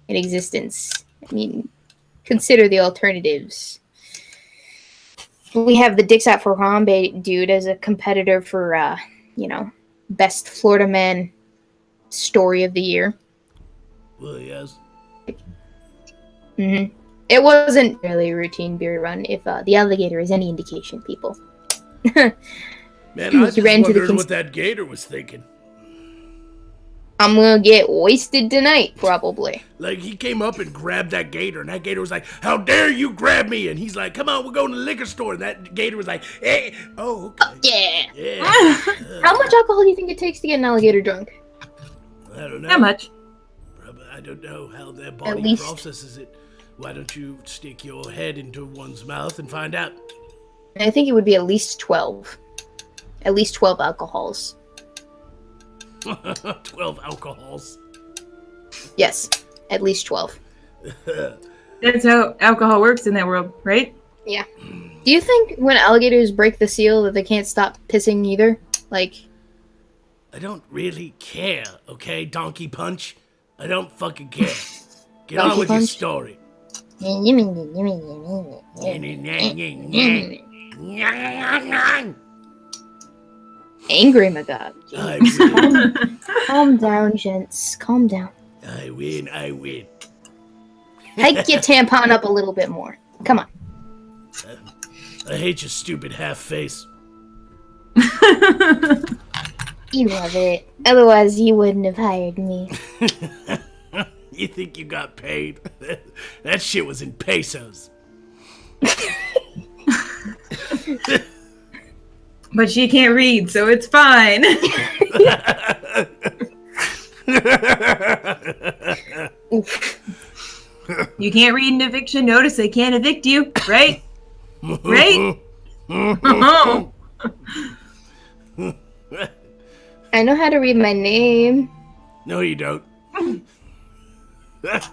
in existence. I mean, consider the alternatives. We have the Dicks Out for Harambe dude as a competitor for, best Florida man story of the year. Well, yes. Mm-hmm. It wasn't really a routine beer run, if the alligator is any indication, people. Man, I just He ran to the wondered what that gator was thinking. I'm gonna get wasted tonight, probably. Like, he came up and grabbed that gator, and that gator was like, "How dare you grab me?" And he's like, "Come on, we're going to the liquor store." And that gator was like, "Hey, oh, okay. Yeah. Yeah. How much alcohol do you think it takes to get an alligator drunk? I don't know. Not much. I don't know how their body least- processes it. Why don't you stick your head into one's mouth and find out? I think it would be at least 12. At least 12 alcohols. 12 alcohols. Yes, at least 12. That's how alcohol works in that world, right? Yeah. Do you think when alligators break the seal that they can't stop pissing either? Like, I don't really care, okay, Donkey Punch? I don't fucking care. Get on Donkey with your Punch? story. angry Magog. I win. Calm down, gents. Calm down. I win. I win. Hike your tampon up a little bit more. Come on. I hate your stupid half face. You love it. Otherwise, you wouldn't have hired me. You think you got paid? That shit was in pesos. But she can't read, so it's fine. You can't read an eviction notice, they can't evict you, right? Right? I know how to read my name. No, you don't.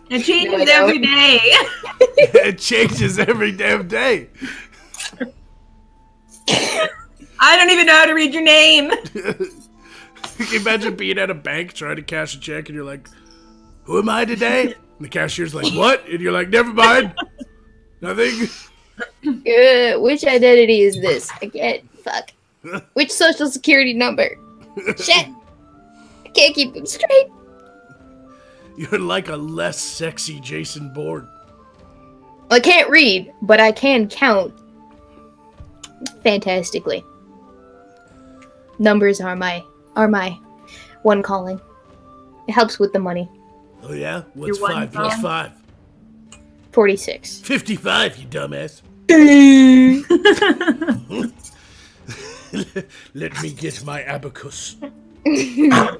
It changes No, I don't. every day. It changes every damn day. I don't even know how to read your name. Can you imagine being at a bank trying to cash a check and you're like, "Who am I today?" And the cashier's like, "What?" And you're like, "Never mind. Nothing." Which identity is this? I can't. Fuck. Which social security number? Shit. I can't keep them straight. You're like a less sexy Jason Bourne. I can't read, but I can count. fantastically. Numbers are my one calling. It helps with the money. Oh yeah? What's Your one 5 plus phone? 5? 46. 55, you dumbass. Let me get my abacus. Hang on.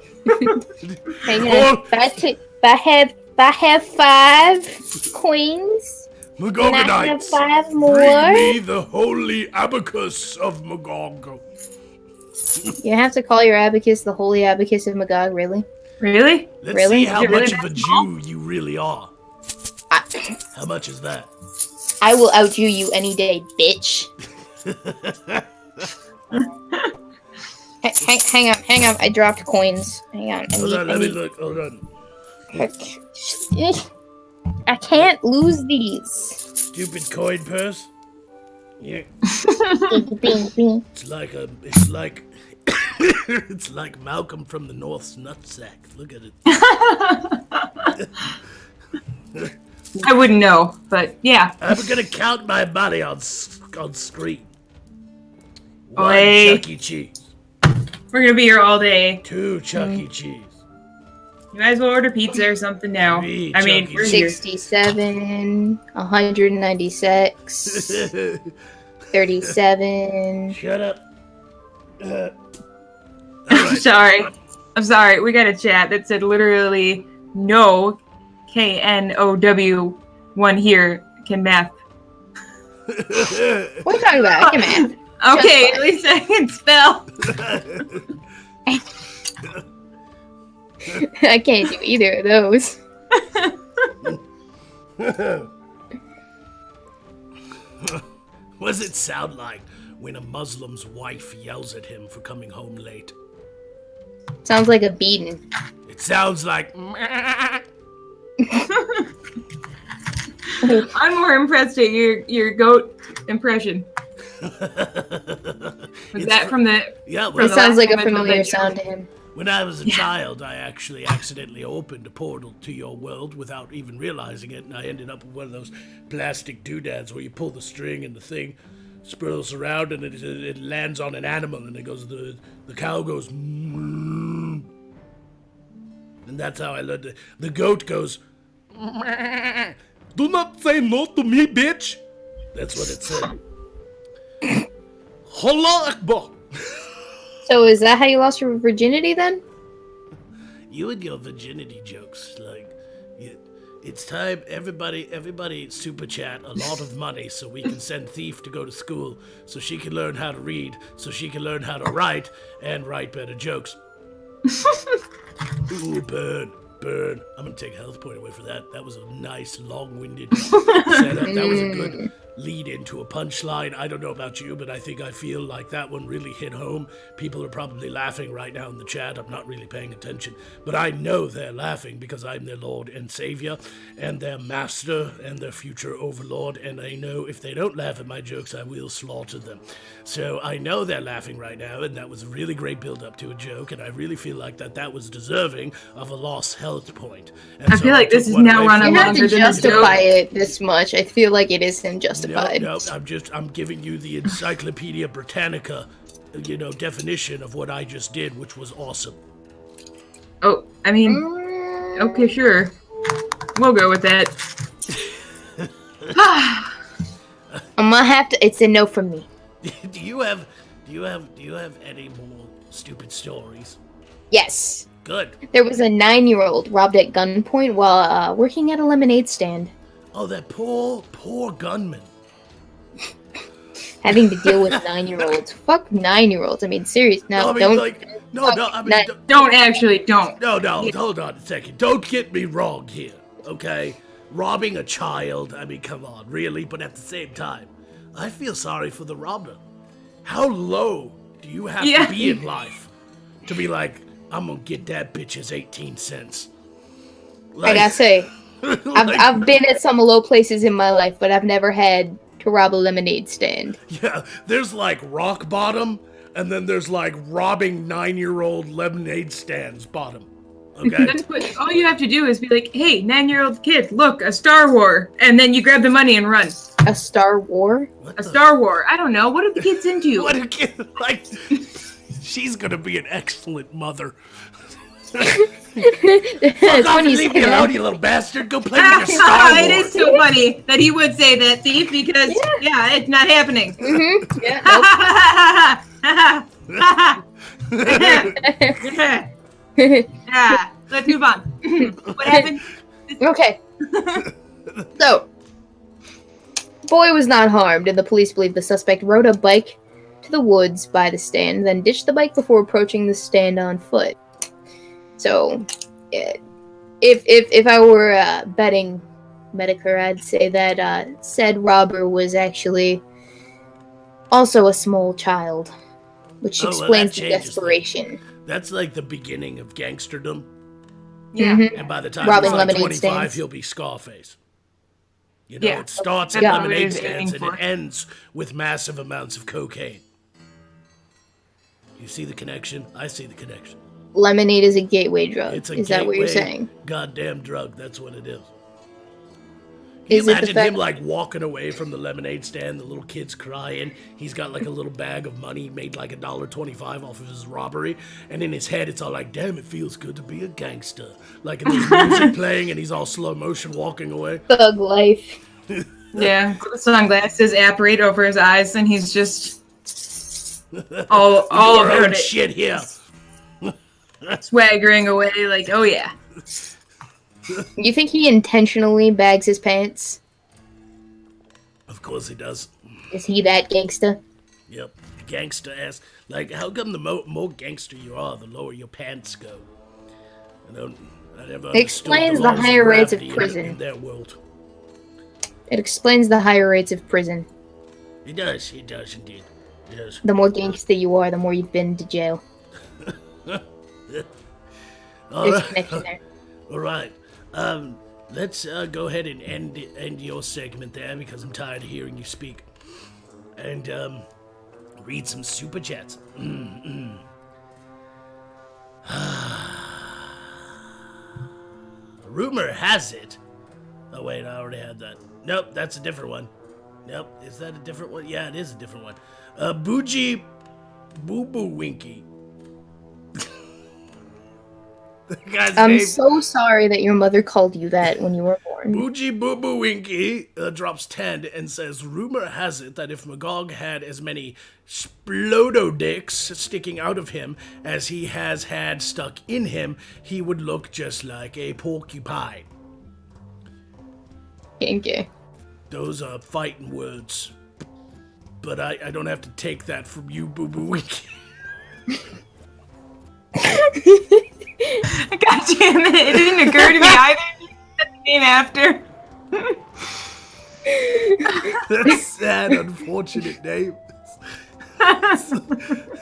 Oh. If I have 5 queens, and I have Magogonites, 5 more. bring me the holy abacus of Magog. You have to call your abacus the Holy Abacus of Magog, really? Really? Let's Really? see how Is it really much of a that small? Jew you really are. How much is that? I will outdo you any day, bitch. Hang on. I dropped coins. Hang on. Hold on, let me look. Hold on. I can't lose these. Stupid coin purse. Yeah. Bing, bing. It's like it's like Malcolm from the North's nutsack. Look at it. I wouldn't know, but yeah. I'm gonna count my money on screen. 1 Oi. Chuck E. Cheese. We're gonna be here all day. 2 Chuck E. Cheese. You might as well order pizza or something now. Three I mean, Chuck E. we're here. 67, 196, 37. Shut up. I'm sorry. We got a chat that said literally no KNOW one here can math. What are you talking about? I can math. Okay, Just at least I can spell. I can't do either of those. What does it sound like when a Muslim's wife yells at him for coming home late? Sounds like a beating. It sounds like. I'm more impressed at your goat impression. Was that from the? Yeah, From well, It sounds like a last time I told familiar that sound joke. to him. when I was a child, I actually accidentally opened a portal to your world without even realizing it, and I ended up with one of those plastic doodads where you pull the string and the thing spirals around and it lands on an animal, and it goes the cow goes and that's how I learned it. The goat goes do not say no to me, bitch. That's what it said. Allah Akbar. So is that how you lost your virginity then? You and your virginity jokes, like, it's time, everybody super chat a lot of money so we can send Thief to go to school, so she can learn how to read, so she can learn how to write, and write better jokes. Ooh, burn. I'm gonna take a health point away for that. That was a nice, long-winded setup. That was a good lead into a punchline. I don't know about you, but I think I feel like that one really hit home. People are probably laughing right now in the chat. I'm not really paying attention, but I know they're laughing because I'm their Lord and Savior, and their master, and their future overlord, and I know if they don't laugh at my jokes, I will slaughter them. So I know they're laughing right now, and that was a really great build-up to a joke, and I really feel like that was deserving of a lost health point. And I so feel like this took is one now away run from You have longer to than the justify joke. it this much. I feel like it isn't justified. No, I'm giving you the Encyclopedia Britannica, definition of what I just did, which was awesome. Oh, I mean, okay, sure. We'll go with that. I'm gonna have to. It's a no from me. Do you have any more stupid stories? Yes. Good. There was a 9-year-old robbed at gunpoint while working at a lemonade stand. Oh, that poor gunman. Having to deal with 9-year-olds. Fuck 9-year-olds. I mean, serious. No, I mean, don't. don't. Don't actually, don't. No, hold on a second. Don't get me wrong here, okay? Robbing a child, I mean, come on, really? But at the same time, I feel sorry for the robber. How low do you have Yeah. to be in life to be like, I'm gonna get that bitch's 18 cents? I gotta say, I've been at some low places in my life, but I've never had to rob a lemonade stand. Yeah, there's like rock bottom, and then there's like robbing 9-year-old lemonade stands bottom. Okay. That's what, all you have to do is be like, hey, 9-year-old kid, look, a Star War. And then you grab the money and run. A Star War? A Star War. I don't know. What are the kids into? What a kid! Like, she's gonna be an excellent mother. Fuck off and leave me alone, you little bastard. Go play with your Star Wars. It is so funny that he would say that, Thief, because, yeah it's not happening. Yeah. Yeah, let's move on. What happened? Okay. So, boy was not harmed, and the police believe the suspect rode a bike to the woods by the stand, then ditched the bike before approaching the stand on foot. So, if I were betting Medicare, I'd say that said robber was actually also a small child, which explains the desperation. That's like the beginning of gangsterdom. Yeah. Mhm. And by the time Robbing he's like lemonade 25, stands. he'll be Scarface. You know, Yeah. it starts at That's what lemonade it is stands aiming and for. it ends with massive amounts of cocaine. You see the connection? I see the connection. Lemonade is a gateway drug. It's a Is that what you're gateway saying? Goddamn drug. That's what it is. Can Is you it the imagine fact- him like walking away from the lemonade stand, the little kid's crying, he's got like a little bag of money, he made like $1.25 off of his robbery, and in his head it's all like, damn, it feels good to be a gangster. Like, and there's music playing and he's all slow motion walking away. Thug life. Yeah. Sunglasses apparate over his eyes, and he's just all Your about own it. shit here. Swaggering away like, oh yeah. You think he intentionally bags his pants? Of course he does. Is he that gangsta? Yep. Gangster ass. Like, how come the more gangster you are, the lower your pants go? I never understood Explains the laws of higher rates of gravity prison. in their world. It explains the higher rates of prison. It does indeed. Yes. The more gangsta you are, the more you've been to jail. There's a connection there. All right. Let's go ahead and end your segment there because I'm tired of hearing you speak. And read some super chats. Rumor has it. Oh wait, I already had that. Nope, that's a different one. Nope, is that a different one? Yeah, it is a different one. Bougie Boo Boo Winky. The guy's I'm name. so sorry that your mother called you that when you were born. Bougie Boo Boo Winky drops 10 and says, rumor has it that if Magog had as many splododicks sticking out of him as he has had stuck in him, he would look just like a porcupine. Kinky. Those are fighting words. But I don't have to take that from you, Boo Boo Winky. God damn it. It didn't occur to me either. You said the name after. That's sad, unfortunate name.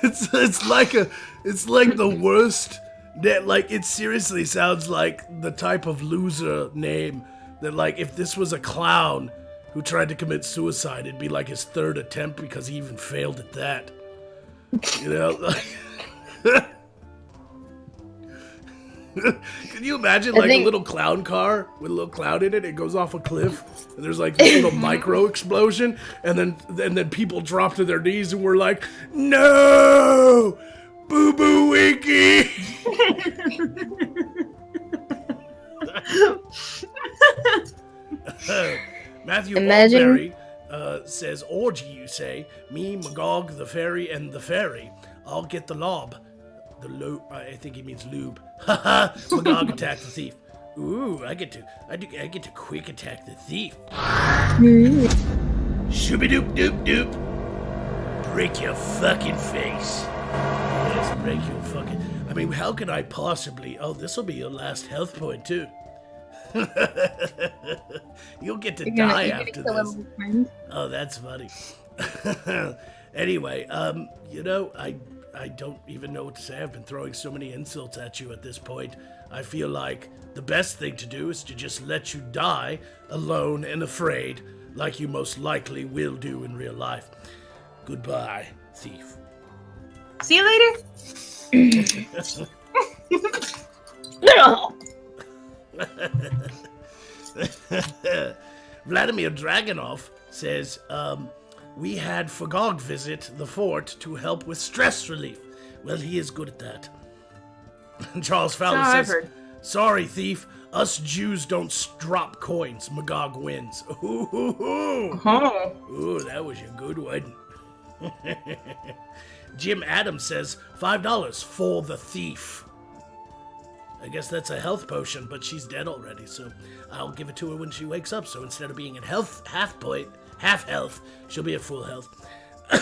It's like the worst. That like it seriously sounds like the type of loser name that like if this was a clown who tried to commit suicide, it'd be like his third attempt because he even failed at that. You know. Can you imagine like a little clown car with a little clown in it? It goes off a cliff, and there's like this little micro explosion, and then people drop to their knees, and we're like, "No, Boo Boo Winky!" Matthew Imagine- Waldberry says, "Orgy, you say? Me, Magog, the fairy, and the fairy. I'll get the lob." The I think he means lube. Haha, Magog attack the thief. Ooh, I get to quick attack the thief. Shooby doop doop doop. Break your fucking face. Yes, break your fucking. I mean, how can I possibly? Oh, this will be your last health point too. You'll get to die after this. Oh, that's funny. Anyway, you know, I don't even know what to say. I've been throwing so many insults at you at this point. I feel like the best thing to do is to just let you die alone and afraid, like you most likely will do in real life. Goodbye, thief. See you later. Vladimir Dragonov says, we had Fagog visit the fort to help with stress relief. Well, he is good at that. Charles Fowler I've says, heard. sorry, thief. Us Jews don't drop coins. Magog wins. Ooh, Oh. ooh, that was a good one. Jim Adams says, $5 for the thief. I guess that's a health potion, but she's dead already, so I'll give it to her when she wakes up. So instead of being at half health, she'll be at full health.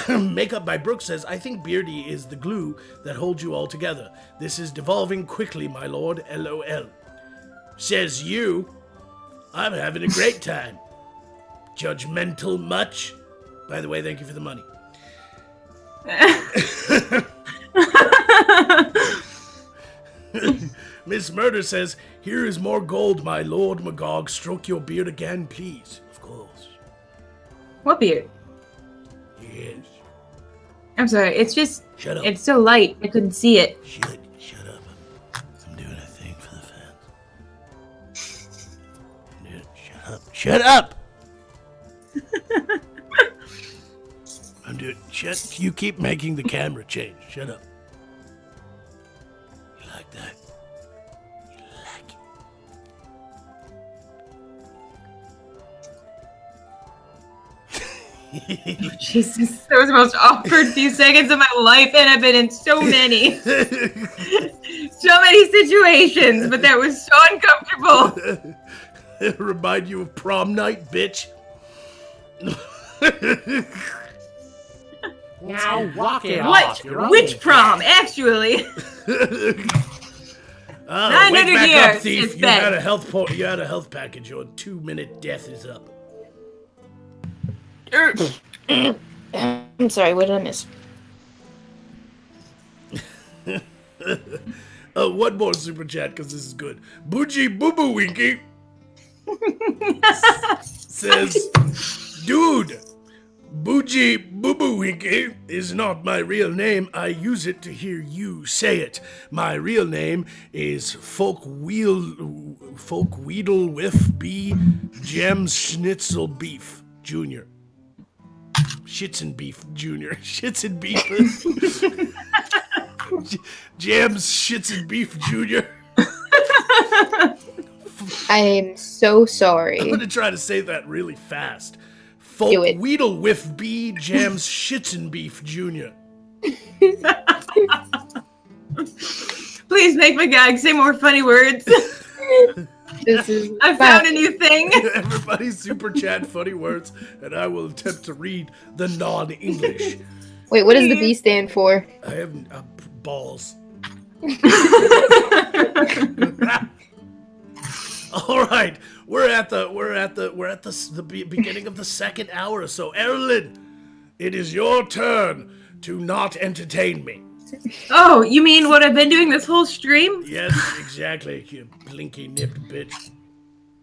Makeup by Brooke says, I think Beardy is the glue that holds you all together. This is devolving quickly, my lord, LOL. Says you. I'm having a great time. Judgmental much? By the way, thank you for the money. Miss Murder says, here is more gold, my lord Magog. Stroke your beard again, please. Of course. What beard? Yes. I'm sorry. It's just. Shut up. It's so light. I couldn't see it. Shut up. I'm doing a thing for the fans. Shut up. I'm doing. You keep making the camera change. Shut up. You like that? You like it? Jesus, that was the most awkward few seconds of my life, and I've been in so many, so many situations, but that was so uncomfortable. Remind you of prom night, bitch. Now walk it What? off. You're only Which prom, actually? 900 wake back years, up, thief. it's You bad. had a health you had a health package. Your 2-minute death is up. I'm sorry, what did I miss? One more super chat because this is good. Bougie Boo Boo Winky says, dude, Bougie Boo Boo Winky is not my real name. I use it to hear you say it. My real name is Folk Weedle Whiff B Gems Schnitzel Beef Jr. Shits and Beef Jr. Shits and Beef. Jams Shits and Beef Jr. I am so sorry. I'm gonna try to say that really fast. Folk Do it. Weedle Whiff B Jams Shits and Beef Jr. Please make my gag say more funny words. This is I found a new thing. Everybody super chat funny words, and I will attempt to read the non-English. Wait, what does the B stand for? I have balls. All right, we're at the beginning of the second hour. So, Erlen, it is your turn to not entertain me. Oh, you mean what I've been doing this whole stream? Yes, exactly. You blinky nipped bitch.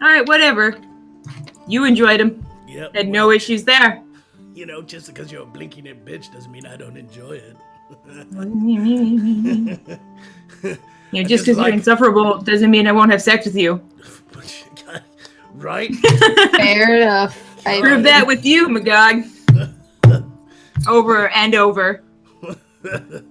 Alright, whatever. You enjoyed them. Yep. Had no issues there. You know, just because you're a blinky nipped bitch doesn't mean I don't enjoy it. Just just because like- you're insufferable doesn't mean I won't have sex with you. Right? Fair enough. Prove that with you, Magog. Over and over.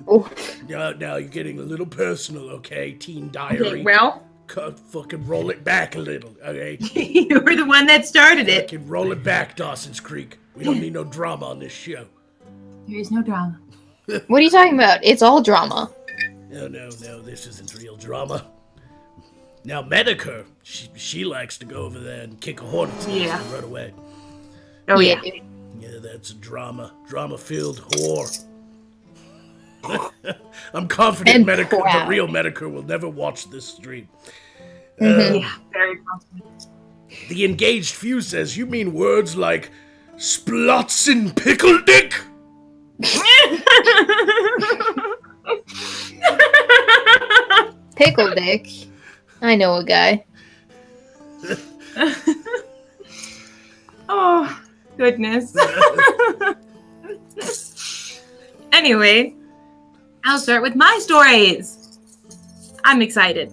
Oh, Now you're getting a little personal, okay? Teen diary. Okay, well, Fucking roll it back a little, okay? you were the one that started it. Fucking roll it back, Dawson's Creek. We don't need no drama on this show. There is no drama. what are you talking about? It's all drama. No, this isn't real drama. Now, Medicare, she likes to go over there and kick a hornet's nest Yeah. and run away. Oh, yeah. dude. Yeah, that's a drama-filled whore. I'm confident And the proud. real Medicare will never watch this stream. Yeah, very confident. The engaged few says, you mean words like splotzin pickle dick? Pickle Dick. I know a guy. Oh, goodness. Anyway, I'll start with my stories. I'm excited.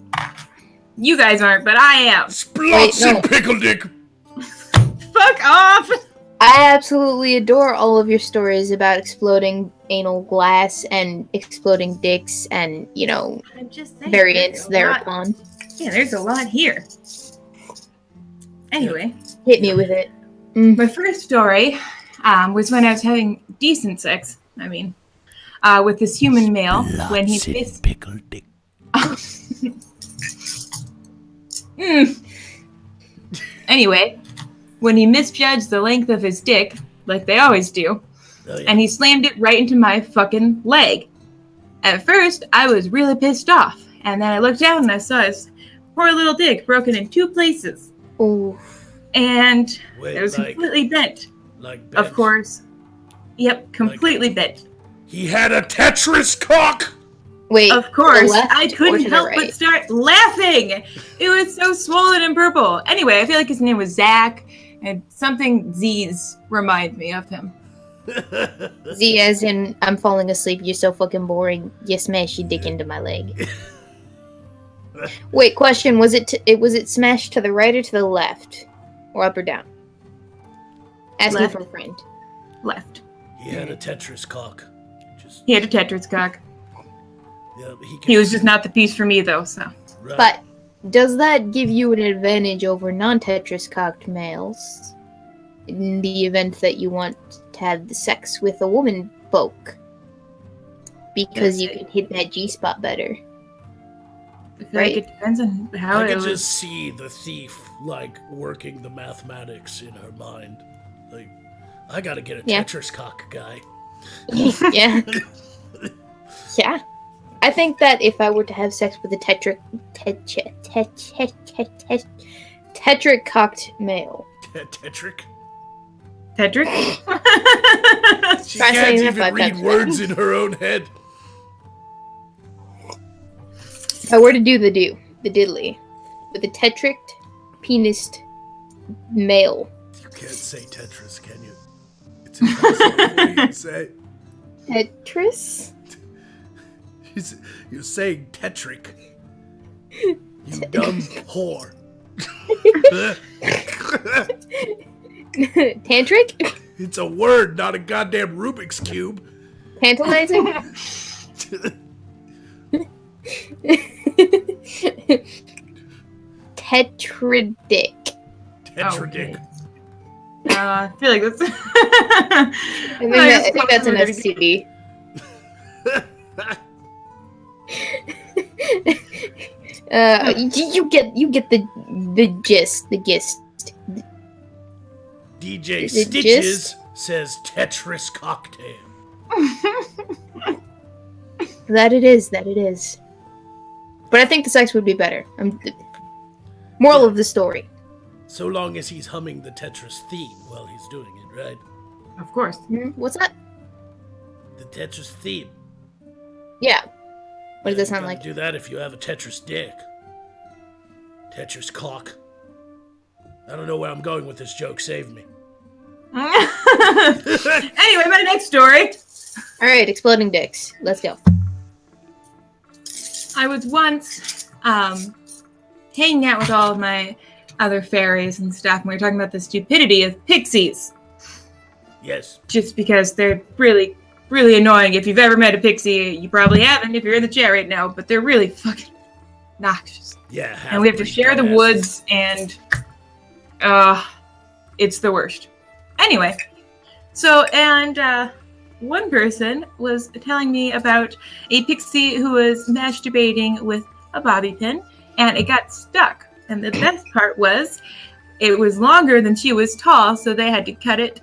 You guys aren't, but I am. Splots no. and pickle dick. Fuck off! I absolutely adore all of your stories about exploding anal glass and exploding dicks and, I'm just saying. variants there's a lot- thereupon. Yeah, there's a lot here. Anyway, Hit me with it. my first story was when I was having decent sex. I mean, with this human male when he Splots and missed. pickle dick. Anyway, when he misjudged the length of his dick, like they always do, Oh, yeah. and he slammed it right into my fucking leg. At first, I was really pissed off, and then I looked down and I saw his poor little dick broken in 2 places, Ooh. and Wait, it was like- completely bent. Like Of Ben. course. Yep, completely bent. He had a Tetris cock. Wait. Of course, the left I or couldn't to the help right? but start laughing. It was so swollen and purple. Anyway, I feel like his name was Zach, and something Z's remind me of him. Z as in I'm falling asleep. You're so fucking boring. You smash your dick into my leg. Wait, question: was it smashed to the right or to the left, or up or down? Asking Left. for a friend. Left. He had a Tetris cock. Just He had a Tetris cock. yeah, He was just not the piece for me, though, so. right. But does that give you an advantage over non-Tetris cocked males in the event that you want to have the sex with a woman folk? Because you can hit that G spot better. I feel like it depends on how I it could was. just see the thief like working the mathematics in her mind. Like, I gotta get a Yeah. Tetris cock guy. Yeah. Yeah. I think that if I were to have sex with a tetric cocked male. Tetric? Tetric? She Try can't saying that even 5 read times words in her own head. If I were to do the diddly with a tetric penised male. You can't say Tetris, can you? It's impossible for you to say. Tetris? You're saying Tetric. You dumb whore. Tantric? It's a word, not a goddamn Rubik's Cube. Tantalizing? Tetradick. Tetradick. I feel like that's. I think that's an STD. You get the gist. DJ Is it Stitches gist? says Tetris cocktail. That it is. But I think the sex would be better. Moral of the story. So long as he's humming the Tetris theme while he's doing it, right? Of course. What's that? The Tetris theme. Yeah. What does that You sound gotta like? do that if you have a Tetris dick. Tetris cock. I don't know where I'm going with this joke. Save me. Anyway, my next story. Alright, exploding dicks. Let's go. I was once hanging out with all of my other fairies and stuff, and we were talking about the stupidity of pixies. Yes. Just because they're really, really annoying. If you've ever met a pixie, you probably haven't if you're in the chat right now, but they're really fucking noxious. Yeah. And we have to half-breed share the dumbasses. woods, and it's the worst. Anyway, so, and one person was telling me about a pixie who was masturbating with a bobby pin, and it got stuck. And the best part was, it was longer than she was tall, so they had to cut it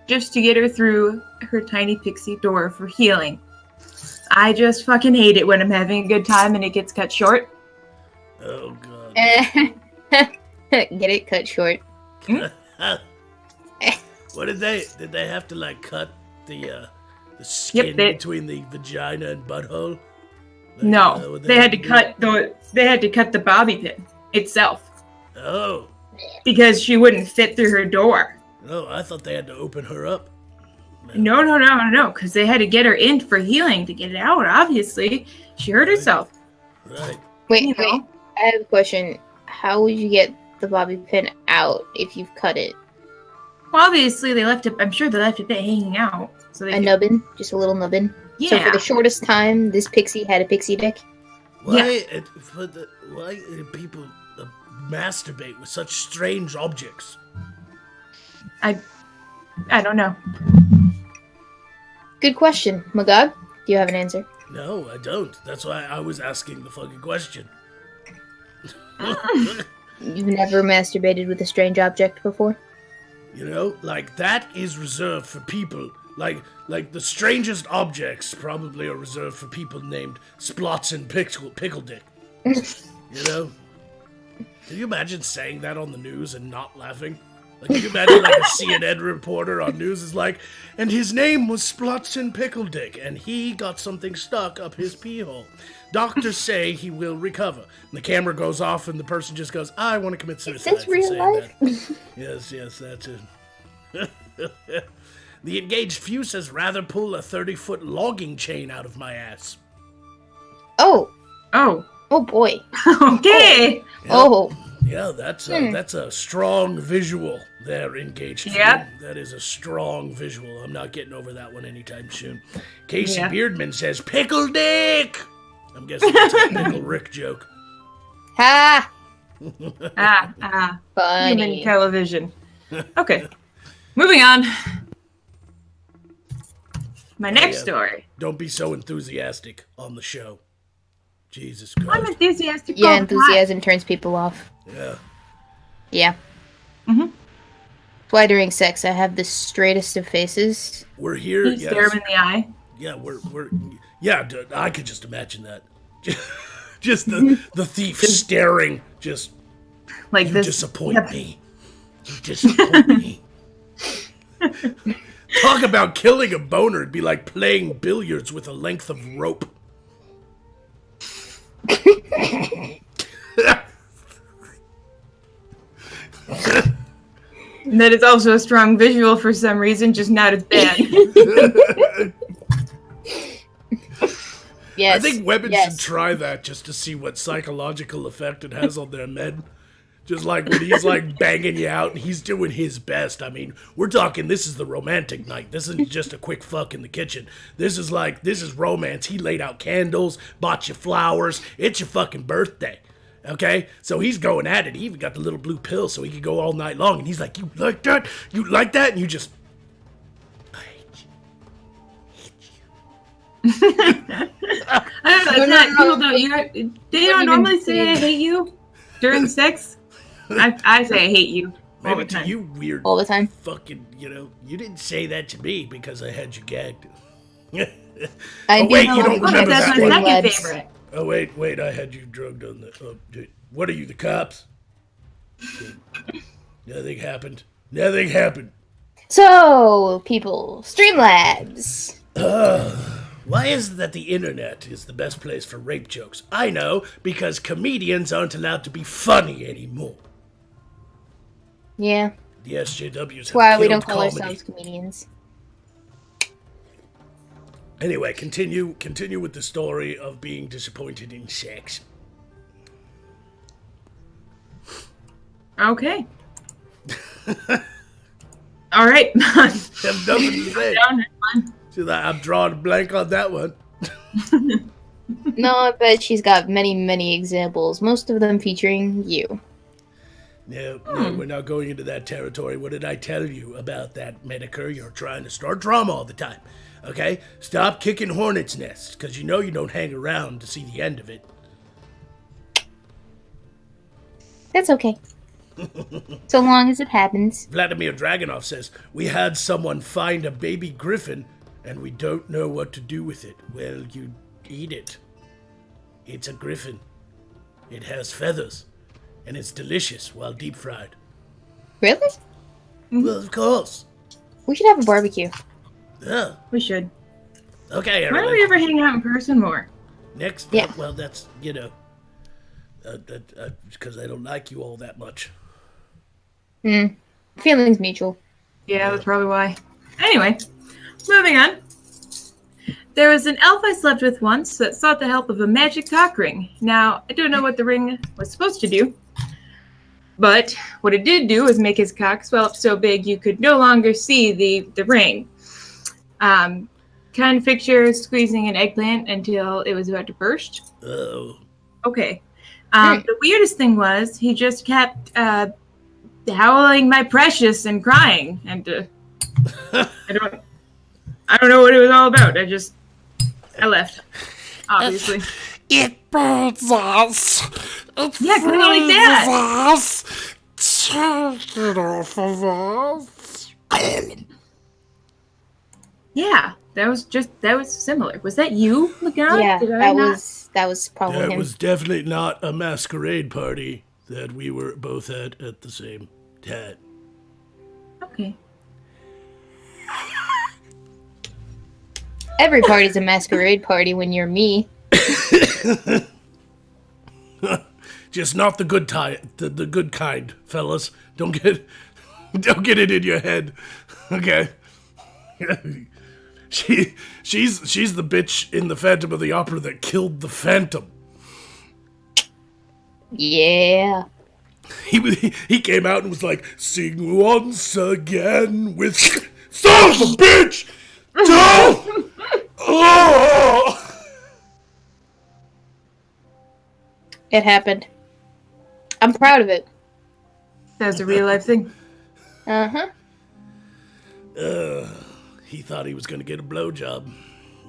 just to get her through her tiny pixie door for healing. I just fucking hate it when I'm having a good time and it gets cut short. Oh god. Get it cut short. What did they have to like cut the skin they- between the vagina and butthole? Like, No, what they had to do? cut the bobby pin itself Oh. because she wouldn't fit through her door. No, I thought they had to open her up. No, because they had to get her in for healing to get it out. Obviously, she hurt herself. Right. Wait, You know. wait. I have a question. How would you get the bobby pin out if you've cut it? Well, obviously they left it. I'm sure they left it there hanging out. So they A nubbin? Just a little nubbin? Yeah. So for the shortest time, this pixie had a pixie dick? Why do people masturbate with such strange objects? I don't know. Good question. Magog, do you have an answer? No, I don't. That's why I was asking the fucking question. You've never masturbated with a strange object before? You know, like that is reserved for people. Like the strangest objects probably are reserved for people named Splots and Pickle Dick. You know? Can you imagine saying that on the news and not laughing? Like, can you imagine like a CNN reporter on news is like, and his name was Splots and Pickle Dick, and he got something stuck up his pee hole. Doctors say he will recover. And the camera goes off, and the person just goes, I want to commit suicide. Is this real life? That. Yes, that's it. The engaged few says rather pull a 30-foot logging chain out of my ass. Oh. Oh. Oh boy. Okay. Yep. Oh. Yeah, that's a strong visual there, engaged few. Yep. That is a strong visual. I'm not getting over that one anytime soon. Casey Yeah. Beardman says, Pickle Dick! I'm guessing that's a Pickle Rick joke. Ha! Human Funny. television. Okay. Moving on. My next yeah. story. Don't be so enthusiastic on the show. Jesus I'm Christ. enthusiastic. Yeah, all the time. enthusiasm turns people off. Yeah. Yeah. Mhm. That's why during sex I have the straightest of faces. We're here. You Yes. stare him in the eye. Yeah, yeah, dude, I could just imagine that. Just the thief staring, just, Like you this. disappoint Yep. me. You disappoint me. Talk about killing a boner. It'd be like playing billiards with a length of rope. And that is also a strong visual for some reason, just not as bad. Yes. I think women yes. should try that just to see what psychological effect it has on their men. Just like when he's like banging you out and he's doing his best. I mean, we're talking, this is the romantic night. This isn't just a quick fuck in the kitchen. This is romance. He laid out candles, bought you flowers. It's your fucking birthday. Okay? So he's going at it. He even got the little blue pill so he could go all night long. And he's like, you like that? You like that? And you just, I hate you. I don't know. It's not people don't. They don't normally say "I hate you" during sex. I say "I hate you" all Maybe the to time. you weird All the time. fucking, you didn't say that to me because I had you gagged. I Oh, do wait, know you don't what remember That's that my one. second Labs. favorite. Oh, wait, I had you drugged on the... Oh, dude. What are you, the cops? Nothing happened. Nothing happened. So, people, Streamlabs. Why is it that the internet is the best place for rape jokes? I know, because comedians aren't allowed to be funny anymore. Yeah. The SJWs have Why we killed don't call comedy. ourselves comedians. Anyway, continue with the story of being disappointed in sex. Okay. All right. I have nothing to say. Down this one. So I'm drawing a blank on that one. No, I bet she's got many, many examples, most of them featuring you. No, we're not going into that territory. What did I tell you about that, Medicare? You're trying to start drama all the time. Okay? Stop kicking hornets' nests, because you know you don't hang around to see the end of it. That's okay. So long as it happens. Vladimir Dragunov says, we had someone find a baby griffin, and we don't know what to do with it. Well, you eat it. It's a griffin. It has feathers, and it's delicious while deep fried. Really? Well, of course. We should have a barbecue. Yeah. We should. Okay, Why don't everyone. we ever hang out in person more? Next, Yeah. well, that's, because I don't like you all that much. Feelings mutual. Yeah, that's probably why. Anyway, moving on. There was an elf I slept with once that sought the help of a magic cock ring. Now, I don't know what the ring was supposed to do, but what it did do was make his cock swell up so big you could no longer see the ring. Kind of picture squeezing an eggplant until it was about to burst. Oh. Okay. The weirdest thing was he just kept howling "my precious" and crying, and I don't know what it was all about. I left, obviously. It burns us. It Yeah, kind of like that. us. Take it off of us. Yeah, that was similar. Was that you, Lagan? Yeah, Did I that not- was probably That him. was definitely not a masquerade party that we were both at the same time. Okay. Every party's a masquerade party when you're me. Just not the good the good kind, fellas. Don't get it in your head. Okay. She's the bitch in the Phantom of the Opera that killed the Phantom. Yeah. He came out and was like, "Sing once again with son of a bitch." Don't! Oh! It happened. I'm proud of it. That was a real life thing. Uh-huh. He thought he was gonna get a blowjob.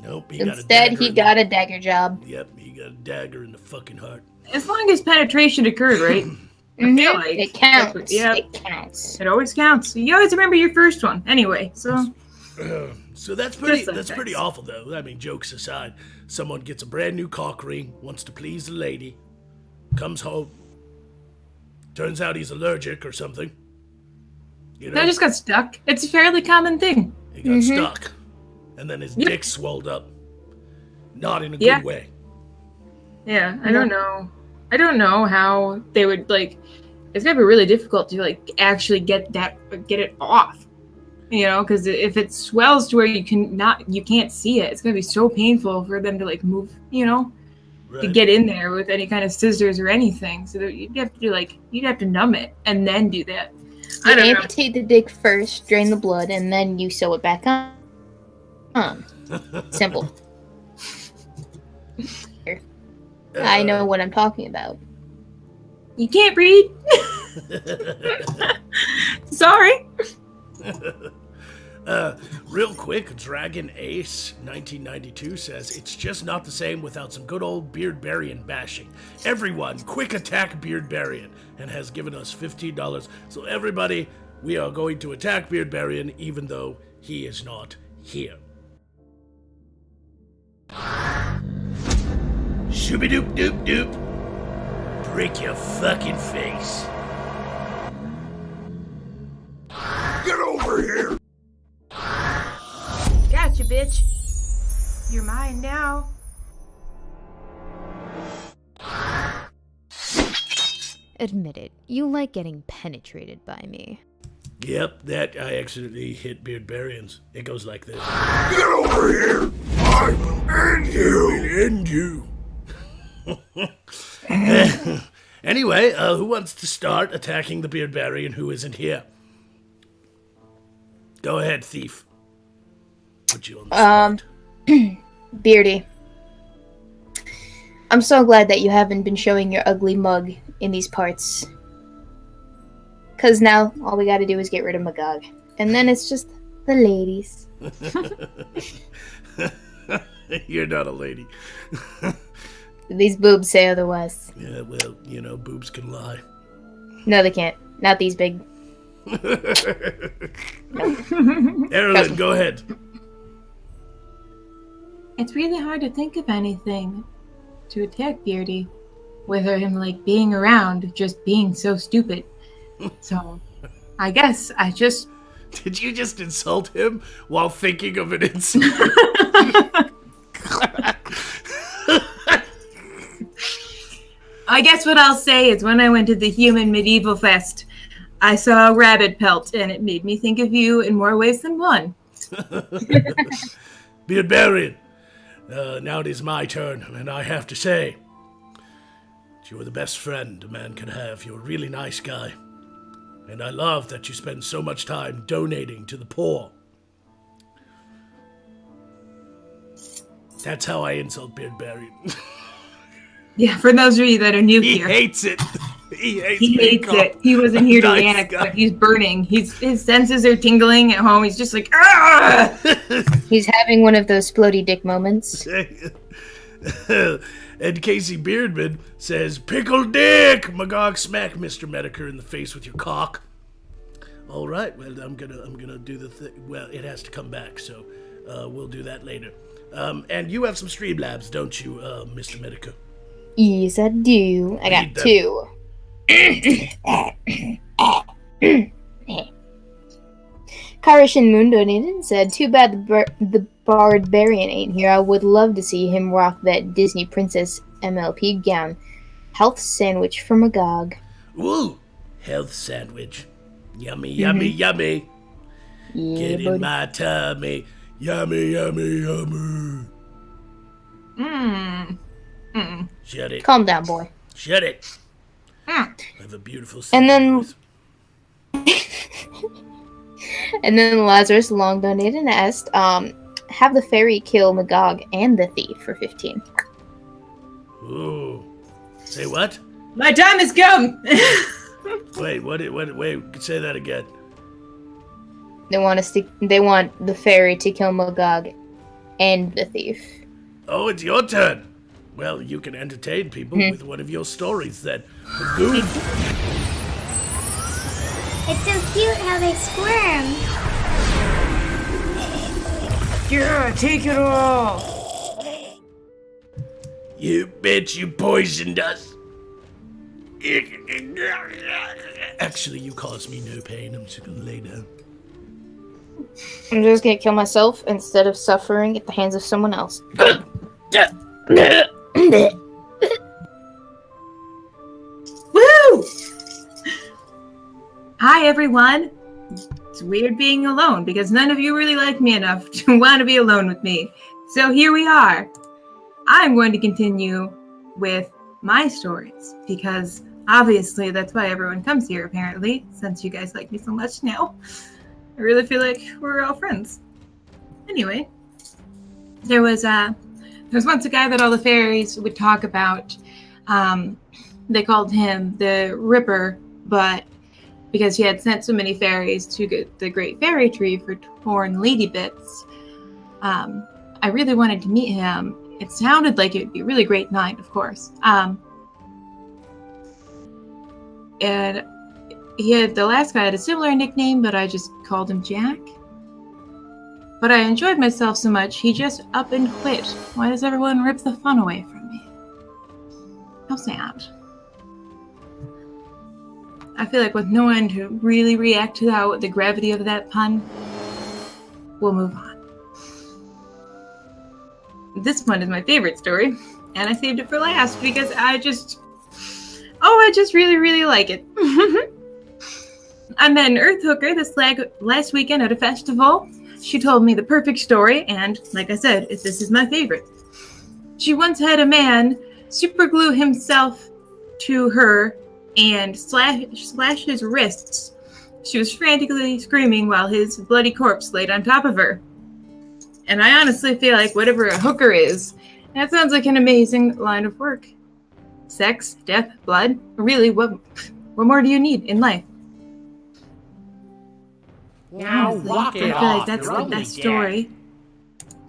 Nope, he got a Instead, dagger. he got a dagger job. Yep, he got a dagger in the fucking heart. As long as penetration occurred, right? I feel like It counts. that's what- yeah. It counts. It always counts. You always remember your first one. Anyway, so So that's pretty. Just like That's that. pretty awful, though. I mean, jokes aside, someone gets a brand new cock ring, wants to please a lady, comes home, turns out he's allergic or something. You know, that just got stuck. It's a fairly common thing. he got stuck, and then his Yep. dick swelled up. Not in a Yeah. good way. Yeah, I don't know. I don't know how they would like. It's gonna be really difficult to like actually get it off. You know, because if it swells to where you can't see it, it's gonna be so painful for them to like move. You know, to Right. get in there with any kind of scissors or anything. So that you'd have to numb it and then do that. I You don't know. amputate the dick first, drain the blood, and then you sew it back on. Simple. Here. I know what I'm talking about. You can't read. Sorry. Real quick, Dragon Ace 1992 says it's just not the same without some good old Beardbarian bashing. Everyone, quick attack Beardbarian, and has given us $15. So everybody, we are going to attack Beardbarian even though he is not here. Shooby doop doop doop. Break your fucking face. Get over here! Gotcha, bitch. You're mine now. Admit it, you like getting penetrated by me. Yep, that I accidentally hit Beardbarians. It goes like this. Get over here! I will end you! End you. Anyway, who wants to start attacking the Beardbarian who isn't here? Go ahead, thief. Put you on the spot. Beardy. I'm so glad that you haven't been showing your ugly mug in these parts. Because now all we gotta do is get rid of Magog. And then it's just the ladies. You're not a lady. These boobs say otherwise. Yeah, well, you know, boobs can lie. No, they can't. Not these big. Erilyn, go ahead. It's really hard to think of anything to attack Beardy without him like being around, just being so stupid. So, I guess I just Did you just insult him while thinking of an insult? I guess what I'll say is when I went to the Human Medieval Fest, I saw a rabbit pelt, and it made me think of you in more ways than one. Beardbarian, Now it is my turn, and I have to say, you're the best friend a man can have. You're a really nice guy. And I love that you spend so much time donating to the poor. That's how I insult Beardberry. Yeah, for those of you that are new He here. hates it. He hates it. He wasn't here to Nice react, guy. but he's burning. His senses are tingling at home. He's just like, ah! He's having one of those floaty dick moments. And Casey Beardman says, "Pickle dick, Magog, smack Mr. Medicare in the face with your cock." All right, well, I'm gonna do the thing. Well, it has to come back, so we'll do that later. And you have some Streamlabs, don't you, Mr. Medicare? Yes, I do. I got Read them. 2. Karishin Moon donated and said, "Too bad the Barbarian ain't here. I would love to see him rock that Disney Princess MLP gown. Health sandwich for Magog." Ooh, health sandwich. Yummy, yummy, yummy. Yeah, Get in buddy. my tummy. Yummy, yummy, yummy. Shut it. Calm down, boy. Shut it. I have a beautiful And then- voice. And then Lazarus Long donated and asked, have the fairy kill Magog and the thief for 15. Ooh. Say what? My time has come! Wait, wait, say that again. They want the fairy to kill Magog and the thief. Oh, it's your turn. Well, you can entertain people with one of your stories then. Good. It's so cute how they squirm. Yeah, take it all! You bitch, you poisoned us. Actually, you caused me no pain. I'm just gonna lay down. I'm just gonna kill myself instead of suffering at the hands of someone else. Woo! Hi, everyone. It's weird being alone because none of you really like me enough to want to be alone with me. So here we are. I'm going to continue with my stories because obviously that's why everyone comes here, apparently, since you guys like me so much now. I really feel like we're all friends. Anyway, there was once a guy that all the fairies would talk about. They called him the Ripper, but because he had sent so many fairies to get the Great Fairy Tree for torn lady bits, I really wanted to meet him. It sounded like it would be a really great night, of course. And the last guy had a similar nickname, but I just called him Jack. But I enjoyed myself so much, he just up and quit. Why does everyone rip the fun away from me? How sad. I feel like with no one to really react to the gravity of that pun, we'll move on. This one is my favorite story, and I saved it for last because I just really, really like it. I met an Earth Hooker this last weekend at a festival. She told me the perfect story, and like I said, this is my favorite. She once had a man superglue himself to her and slash his wrists. She was frantically screaming while his bloody corpse laid on top of her. And I honestly feel like whatever a hooker is, that sounds like an amazing line of work. Sex, death, blood. Really, what more do you need in life? Now Honestly, walk it I feel off. like that's You're the only best dead. story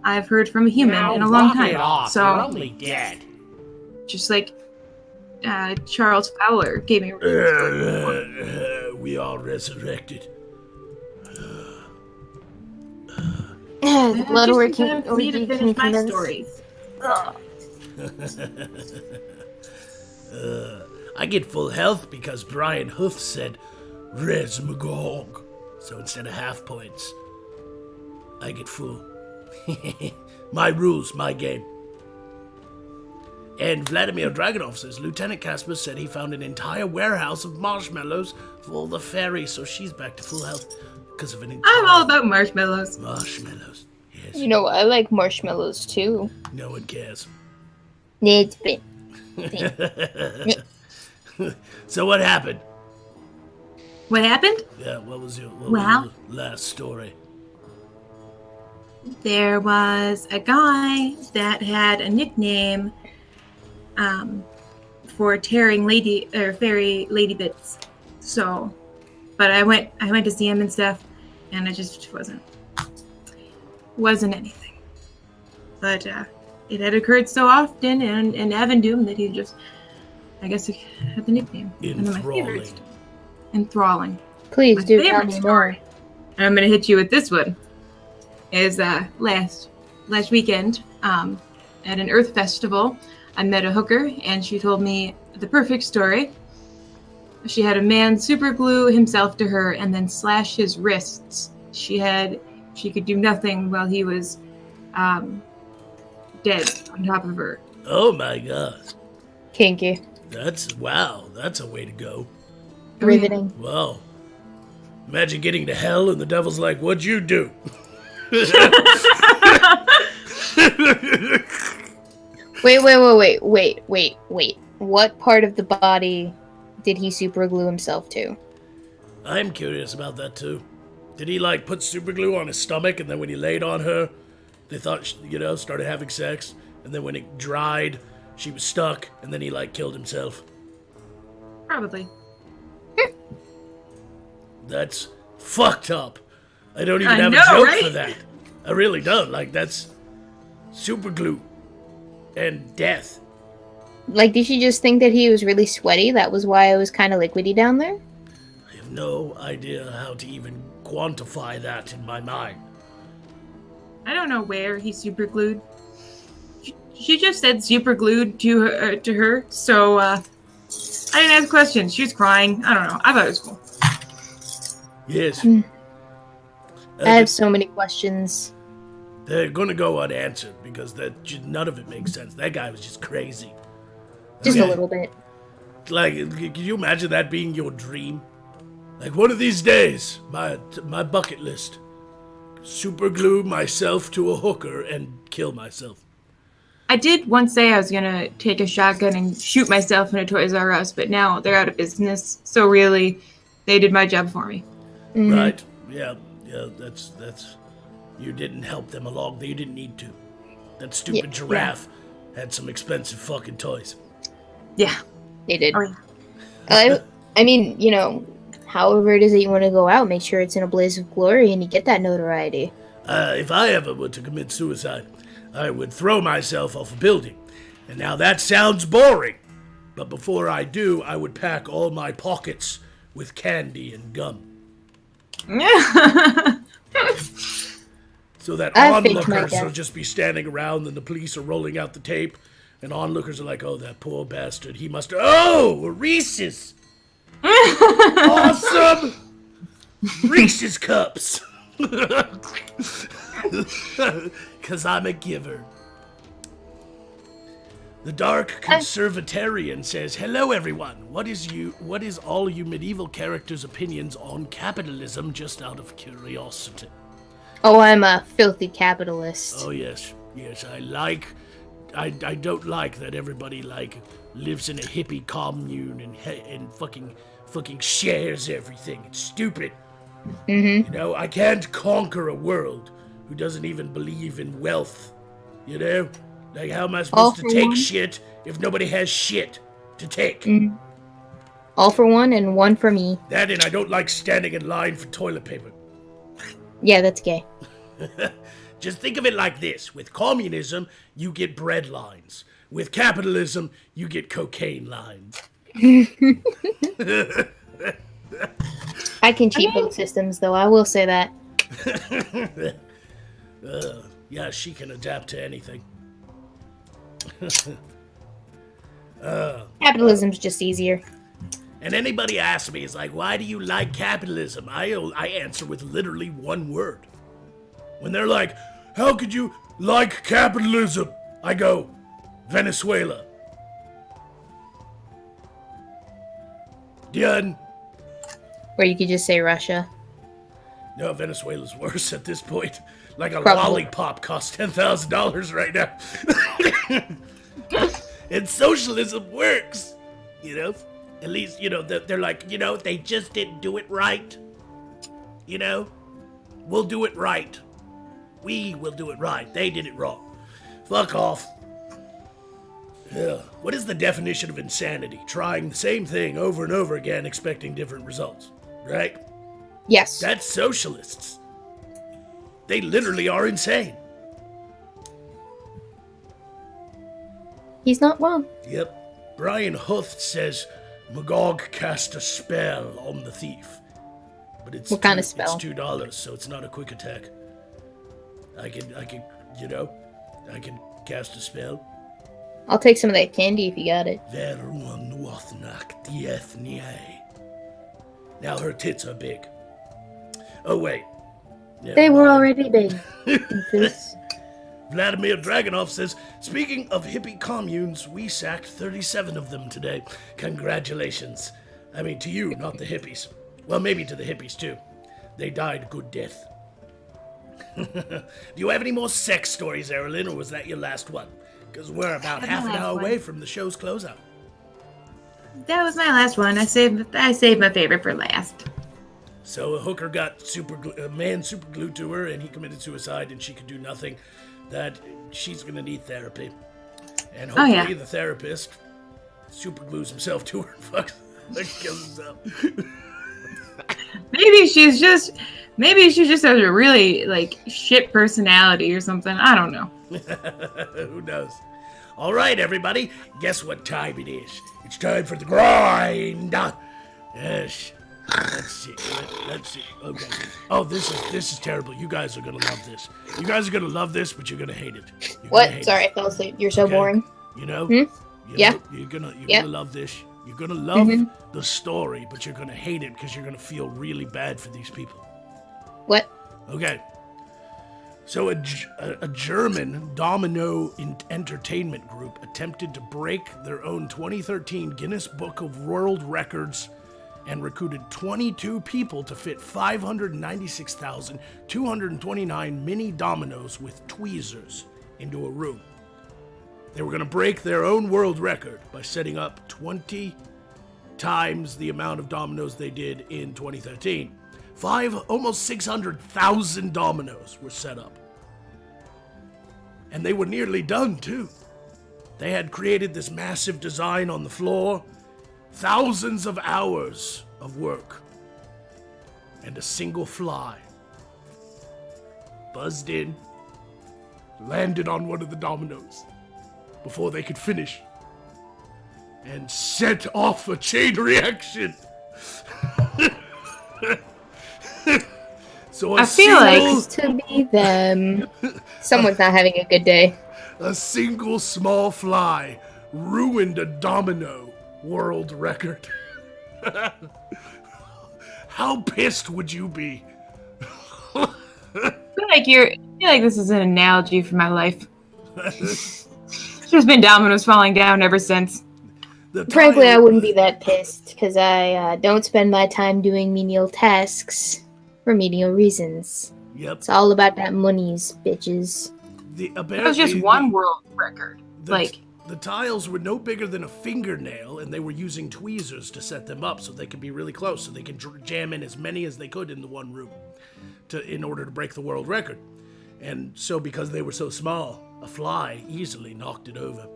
I've heard from a human Now in a long walk it time. off. So, You're only dead. just like Charles Fowler gave me. We are resurrected. The blood Just working for me to orgy finish my can stories. I get full health because Brian Huff said Res Magog. So instead of half points, I get full. My rules, my game. And Vladimir Dragonov says Lieutenant Casper said he found an entire warehouse of marshmallows for all the fairies, so she's back to full health because of an entire I'm all about marshmallows. marshmallows. Yeah. Yes. You know, I like marshmallows too. No one cares. It's been. So what happened? What happened? Yeah, what was your last story? There was a guy that had a nickname for tearing fairy lady bits. So, but I went to see him and stuff, and it just wasn't anything. But it had occurred so often in Avendoom that he just, I guess, he had the nickname. And then my favorite story- Enthralling. Please My do tell favorite me story. more. And I'm gonna hit you with this one. Is last weekend at an Earth Festival, I met a hooker and she told me the perfect story. She had a man super glue himself to her and then slash his wrists. She could do nothing while he was dead on top of her. Oh my god. Kinky. That's a way to go. Riveting. Wow. Imagine getting to hell and the devil's like, what'd you do? Wait. What part of the body did he super glue himself to? I'm curious about that too. Did he like put super glue on his stomach and then when he laid on her, they thought, started having sex, and then when it dried, she was stuck, and then he like killed himself? Probably. That's fucked up. I don't even I have know, a joke right? for that. I really don't. Like, that's super glue and death. Like, did she just think that he was really sweaty? That was why it was kind of liquidy down there? I have no idea how to even quantify that in my mind. I don't know where he super glued. She just said super glued to her, so I didn't ask questions. She was crying. I don't know. I thought it was cool. Yes. I have so many questions. They're gonna go unanswered because none of it makes sense. That guy was just crazy. Just a little bit. Like, can you imagine that being your dream? Like, one of these days, my bucket list: super glue myself to a hooker and kill myself. I did once say I was gonna take a shotgun and shoot myself in a Toys R Us, but now they're out of business. So really, they did my job for me. Mm-hmm. Right? Yeah. That's. You didn't help them along. You didn't need to. That stupid giraffe had some expensive fucking toys. Yeah. They did. Oh, yeah. I mean, however it is that you want to go out, make sure it's in a blaze of glory and you get that notoriety. If I ever were to commit suicide, I would throw myself off a building. And now that sounds boring. But before I do, I would pack all my pockets with candy and gum. So that I faked my onlookers death. will just be standing around and the police are rolling out the tape. And onlookers are like, oh, that poor bastard. He must... Oh, a Reese's! Awesome! Reese's cups! Because I'm a giver. The Dark Conservatarian says, hello everyone. What is all you medieval characters' opinions on capitalism, just out of curiosity? Oh, I'm a filthy capitalist. Oh yes, I don't like that everybody lives in a hippie commune and fucking shares everything. It's stupid. Mm-hmm. I can't conquer a world who doesn't even believe in wealth. Like, how am I supposed to take shit if nobody has shit to take? Mm-hmm. All for one and one for me. That and I don't like standing in line for toilet paper. Yeah, that's gay. Just think of it like this. With communism, you get bread lines. With capitalism, you get cocaine lines. I can cheat both systems, though. I will say that. Yeah, she can adapt to anything. Capitalism's just easier. And anybody asks me, is like, why do you like capitalism? I answer with literally one word. When they're like, how could you like capitalism? I go, Venezuela. Done. Or you could just say Russia. No, Venezuela's worse at this point. Like a Probably. lollipop costs $10,000 right now. And socialism works, you know? At least, you know, they're like, you know, they just didn't do it right. You know? We'll do it right. We will do it right. They did it wrong. Fuck off. Yeah. What is the definition of insanity? Trying the same thing over and over again, expecting different results, right? Yes. That's socialists. They literally are insane. He's not wrong. Yep. Brian Huth says Magog cast a spell on the thief. But it's What kind of spell? It's $2, so it's not a quick attack. I can, you know, I can cast a spell. I'll take some of that candy if you got it. Verun Wathnak Diethnie. Now her tits are big. Oh, wait. Never They were mind. already big. Doofus. Vladimir Dragonov says, speaking of hippie communes, we sacked 37 of them today. Congratulations. I mean, to you, not the hippies. Well, maybe to the hippies, too. They died good death. Do you have any more sex stories, Erilyn, or was that your last one? Because we're about half an last hour one. away from the show's closeout. That was my last one. I saved my favorite for last. So a hooker got a man super glued to her, and he committed suicide, and she could do nothing. That she's gonna need therapy, and hopefully yeah. the therapist super glues himself to her and fucks, like kills himself. Maybe she just has a really like shit personality or something. I don't know. Who knows? All right, everybody, guess what time it is? It's time for the grind. Yes. Let's see. Let's see. Okay. Oh, this is terrible. You guys are gonna love this. You guys are gonna love this, but you're gonna hate it. You're gonna What? hate Sorry, it. I fell asleep. You're so Okay. boring. You know? Hmm? You Yeah. know, you're gonna Yeah. love this. You're gonna love Mhm. the story, but you're gonna hate it because you're gonna feel really bad for these people. What? Okay. So a German domino entertainment group attempted to break their own 2013 Guinness Book of World Records and recruited 22 people to fit 596,229 mini dominoes with tweezers into a room. They were going to break their own world record by setting up 20 times the amount of dominoes they did in 2013. Almost 600,000 dominoes were set up. And they were nearly done, too. They had created this massive design on the floor, thousands of hours of work, and a single fly buzzed in, landed on one of the dominoes before they could finish, and set off a chain reaction. So I feel like- Used to be them. Someone's not having a good day. a single small fly ruined a domino world record. How pissed would you be? I feel like this is an analogy for my life. There's just been dominoes falling down ever since. Frankly, I wouldn't be that pissed because I don't spend my time doing menial tasks for menial reasons. Yep. It's all about that monies, bitches. That was just one world record. The tiles were no bigger than a fingernail, and they were using tweezers to set them up so they could be really close, so they could jam in as many as they could in the one room in order to break the world record. And so because they were so small, a fly easily knocked it over.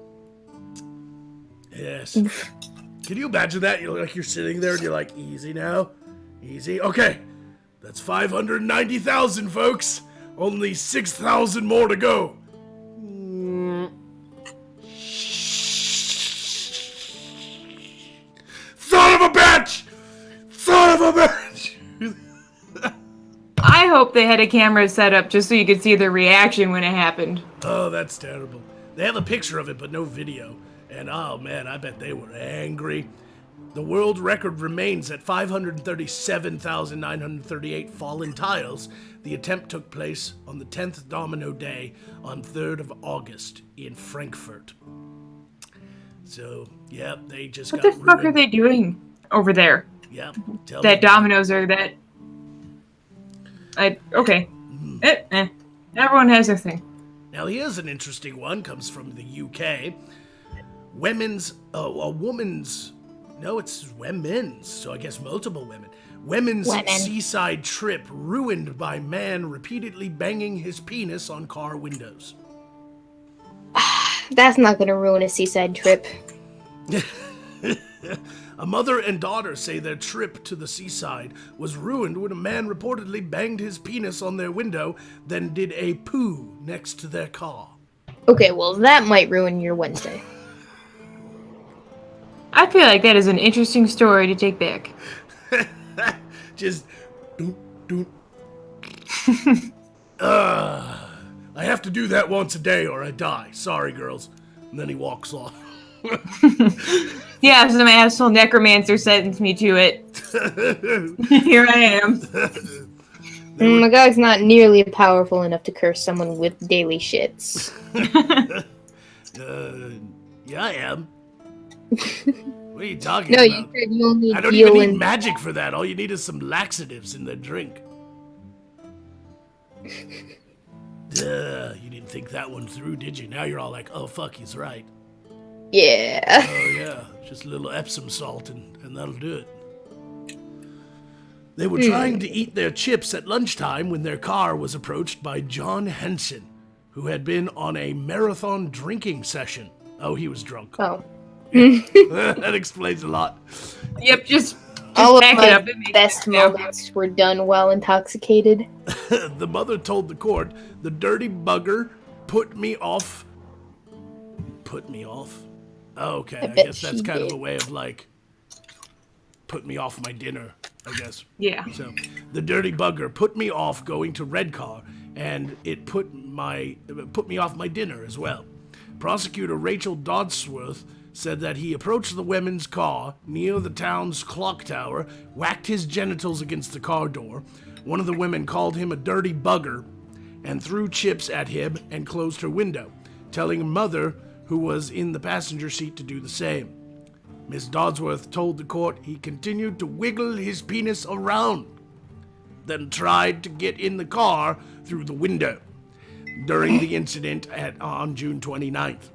Yes. Can you imagine that? You're sitting there and you're like, easy now. Easy. Okay. That's 590,000, folks. Only 6,000 more to go. Son of a bitch! Son of a bitch! I hope they had a camera set up just so you could see their reaction when it happened. Oh, that's terrible. They have a picture of it, but no video. And oh man, I bet they were angry. The world record remains at 537,938 fallen tiles. The attempt took place on the 10th domino day on 3rd of August in Frankfurt. So, yep, they just What got the fuck ruined. are they doing over there? Yep, tell That me. dominoes are that. Okay. Everyone has their thing. Now here's an interesting one. Comes from the UK. Women's. No, it's women's. So I guess multiple women. Women's seaside trip ruined by man repeatedly banging his penis on car windows. That's not gonna ruin a seaside trip. A mother and daughter say their trip to the seaside was ruined when a man reportedly banged his penis on their window, then did a poo next to their car. Okay, well, that might ruin your Wednesday. I feel like that is an interesting story to take back. Just doot. I have to do that once a day or I die. Sorry, girls. And then he walks off. Yeah, some asshole necromancer sentenced me to it. Here I am. Magog's not nearly powerful enough to curse someone with daily shits. Yeah, I am. What are you talking No, about? you said you only I don't deal even need in... magic for that. All you need is some laxatives in the drink. You didn't think that one through, did you? Now you're all like, oh, fuck, he's right. Yeah. Oh, yeah. Just a little Epsom salt and that'll do it. They were trying to eat their chips at lunchtime when their car was approached by John Henson, who had been on a marathon drinking session. Oh, he was drunk. Oh. That explains a lot. Yep, just All of back it my up. It makes best sense now. moments were done while intoxicated. The mother told the court, the dirty bugger put me off. Put me off? Oh, okay, I bet guess that's she kind of did. a way of like, put me off my dinner, I guess. Yeah. So, the dirty bugger put me off going to Redcar, and it put me off my dinner as well. Prosecutor Rachel Dodsworth said that he approached the women's car near the town's clock tower, whacked his genitals against the car door. One of the women called him a dirty bugger and threw chips at him and closed her window, telling her mother, who was in the passenger seat, to do the same. Miss Dodsworth told the court he continued to wiggle his penis around, then tried to get in the car through the window during the incident on June 29th.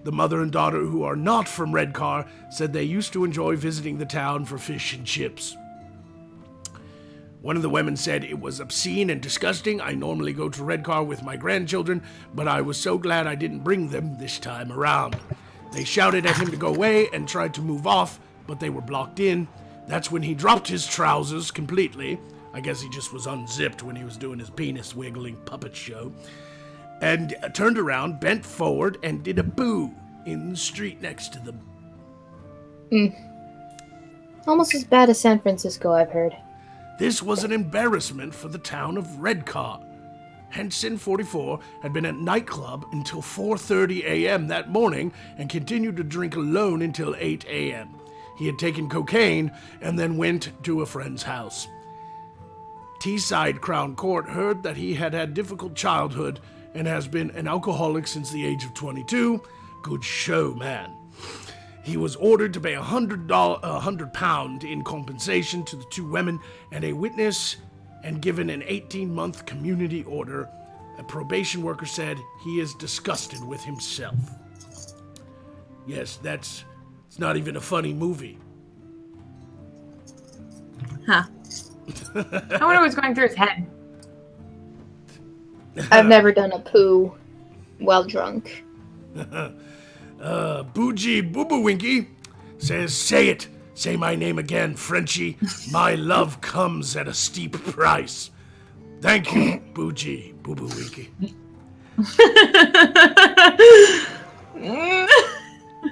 The mother and daughter, who are not from Redcar, said they used to enjoy visiting the town for fish and chips. One of the women said, it was obscene and disgusting. I normally go to Redcar with my grandchildren, but I was so glad I didn't bring them this time around. They shouted at him to go away and tried to move off, but they were blocked in. That's when he dropped his trousers completely. I guess he just was unzipped when he was doing his penis wiggling puppet show. And turned around, bent forward, and did a boo in the street next to them. Almost as bad as San Francisco, I've heard. This was an embarrassment for the town of Redcar. Henson, 44, had been at nightclub until 4:30 a.m. that morning and continued to drink alone until 8 a.m. He had taken cocaine and then went to a friend's house. Teesside Crown Court heard that he had had difficult childhood and has been an alcoholic since the age of 22. Good show, man. He was ordered to pay £100 in compensation to the two women and a witness and given an 18-month community order. A probation worker said he is disgusted with himself. Yes, it's not even a funny movie. Huh. I wonder what's going through his head. I've never done a poo while drunk. Bougie Boobawinky says, say it. Say my name again, Frenchie. My love comes at a steep price. Thank you, Bougie Boobawinky.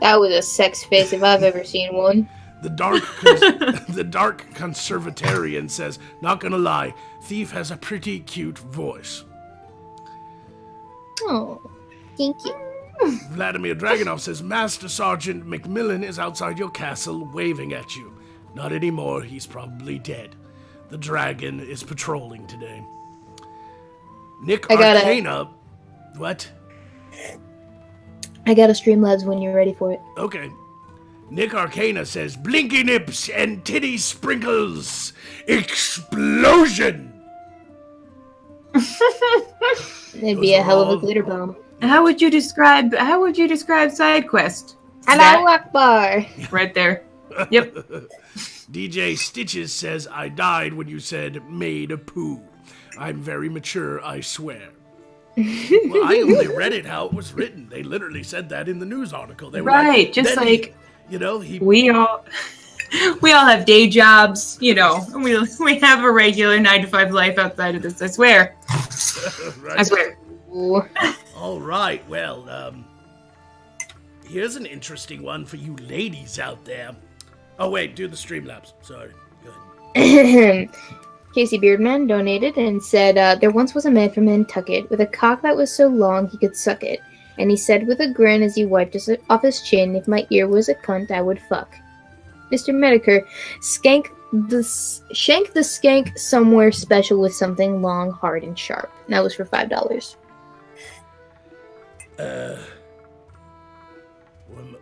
That was a sex face if I've ever seen one. The dark conservatarian says, not gonna lie, Thief has a pretty cute voice. Oh, thank you. Vladimir Dragunov says, Master Sergeant Macmillan is outside your castle waving at you. Not anymore, he's probably dead. The dragon is patrolling today. Nick Arcana... What? I got a Streamlabs when you're ready for it. Okay. Nick Arcana says, Blinky Nips and Titty Sprinkles! Explosion! It'd be a hell of a glitter bomb. How would you describe side quest? Allahu Akbar. Right there. Yep. DJ Stitches says, I died when you said made a poo. I'm very mature, I swear. Well, I only read it how it was written. They literally said that in the news article. They were Right, like, just then like we all have day jobs, you know. We have a regular 9-to-5 life outside of this. I swear. Right. I swear. All right, well, here's an interesting one for you ladies out there. Oh wait, do the Streamlabs. Sorry. Go ahead. Casey Beardman donated and said, there once was a man from Nantucket with a cock that was so long he could suck it. And he said with a grin as he wiped off his chin, if my ear was a cunt, I would fuck. Mr. Medicare, shank the skank somewhere special with something long, hard, and sharp. And that was for $5.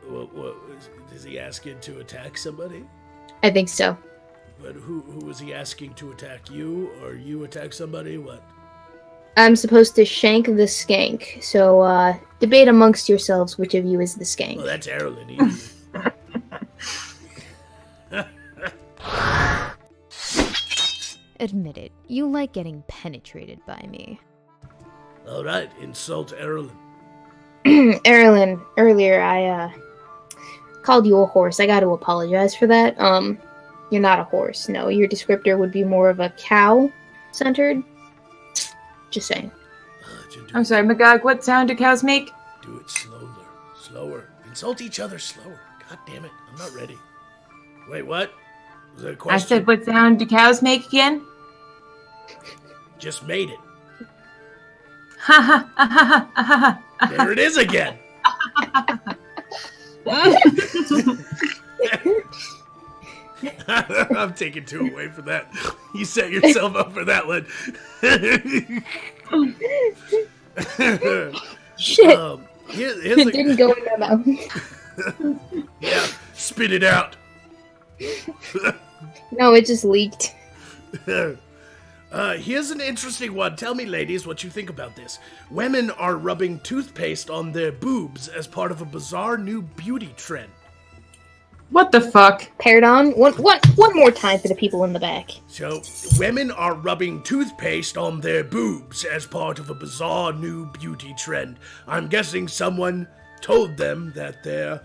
What, is he asking to attack somebody? I think so. But who is he asking to attack you, or you attack somebody? What? I'm supposed to shank the skank, so debate amongst yourselves which of you is the skank. Well, that's Erlen. Easy. Admit it, you like getting penetrated by me. All right, insult Erlen. Erlen, earlier I called you a horse. I got to apologize for that. You're not a horse. No, your descriptor would be more of a cow-centered. Just saying. I'm sorry, Magog, what sound do cows make? Do it slower. Insult each other slower. God damn it, I'm not ready. Wait, what? Was that a question? I said, what sound do cows make again? Just made it. Ha ha ha ha ha ha. There it is again. I'm taking 2 away from that. You set yourself up for that one. Shit. Here's It didn't go in my mouth. Yeah, spit it out. No, it just leaked. Here's an interesting one. Tell me, ladies, what you think about this. Women are rubbing toothpaste on their boobs as part of a bizarre new beauty trend. What the fuck? Paired on. One more time for the people in the back. So, women are rubbing toothpaste on their boobs as part of a bizarre new beauty trend. I'm guessing someone told them that their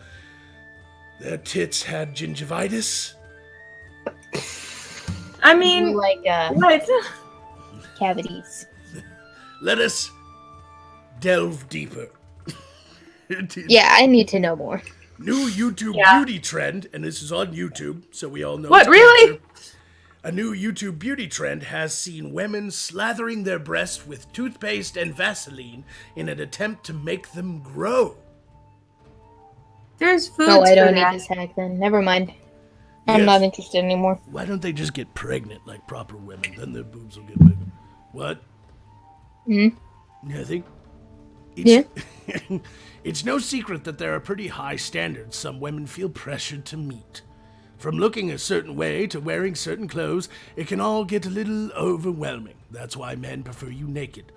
tits had gingivitis. I mean, Like, what? cavities. Let us delve deeper. Yeah, I need to know more. New YouTube Yeah. beauty trend, and this is on YouTube, so we all know. What, it's really? cancer. A new YouTube beauty trend has seen women slathering their breasts with toothpaste and Vaseline in an attempt to make them grow. There's food. Oh, I don't for need that. this hack then. Never mind. I'm Yes. not interested anymore. Why don't they just get pregnant like proper women? Then their boobs will get bigger. What? Nothing? Yeah. It's no secret that there are pretty high standards some women feel pressured to meet. From looking a certain way to wearing certain clothes, it can all get a little overwhelming. That's why men prefer you naked.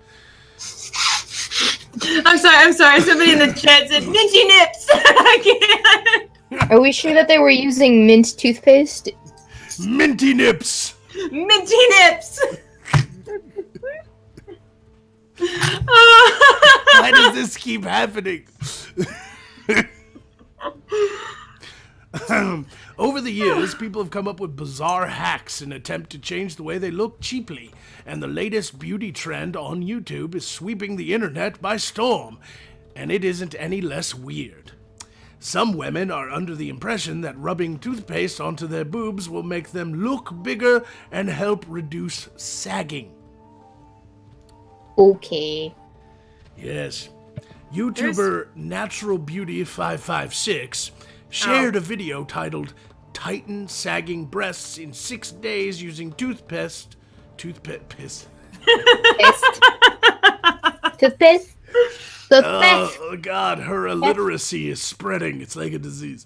I'm sorry. Somebody in the chat said minty nips. I can't. Are we sure that they were using mint toothpaste? Minty nips! Minty nips. Why does this keep happening? Over the years, people have come up with bizarre hacks in an attempt to change the way they look cheaply, and the latest beauty trend on YouTube is sweeping the internet by storm, and it isn't any less weird. Some women are under the impression that rubbing toothpaste onto their boobs will make them look bigger and help reduce sagging. Okay. Yes. YouTuber Natural Beauty 556 shared a video titled Tighten Sagging Breasts in 6 Days Using Toothpaste. Toothpaste. Toothpaste? Toothpaste? Oh, God, her illiteracy is spreading. It's like a disease.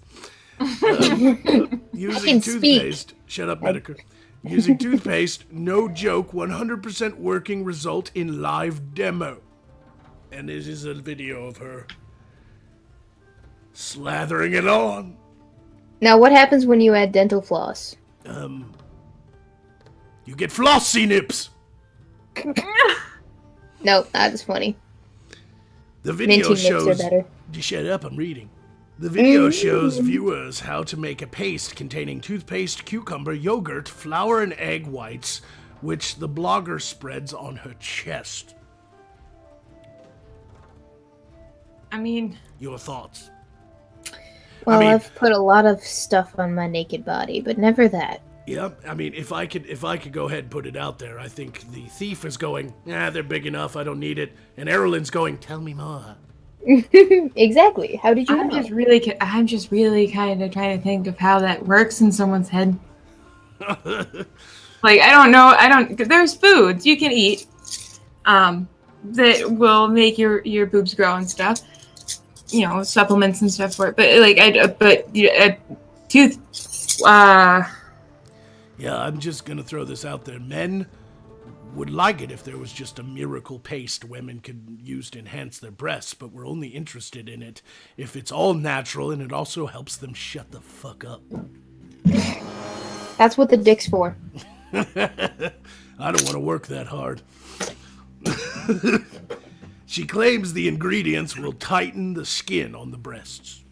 Using can speak. toothpaste. Shut up, Medicare. Using toothpaste, no joke, 100% working result in live demo. And this is a video of her slathering it on. Now, what happens when you add dental floss? You get flossy nips. No, not as funny. The video Minty nips are shows. better. Shut up, I'm reading. The video shows viewers how to make a paste containing toothpaste, cucumber, yogurt, flour, and egg whites, which the blogger spreads on her chest. I mean, Your thoughts? Well, mean- I've put a lot of stuff on my naked body, but never that. Yeah, I mean, if I could go ahead and put it out there, I think the thief is going, they're big enough, I don't need it. And Erlen's going, tell me more. Exactly. How did you I'm know? just really kind of trying to think of how that works in someone's head. Like, I don't know. Cause there's foods you can eat, that will make your boobs grow and stuff. You know, supplements and stuff for it. But like, tooth, Yeah, I'm just gonna throw this out there. Men would like it if there was just a miracle paste women could use to enhance their breasts, but we're only interested in it if it's all natural and it also helps them shut the fuck up. That's what the dick's for. I don't want to work that hard. She claims the ingredients will tighten the skin on the breasts.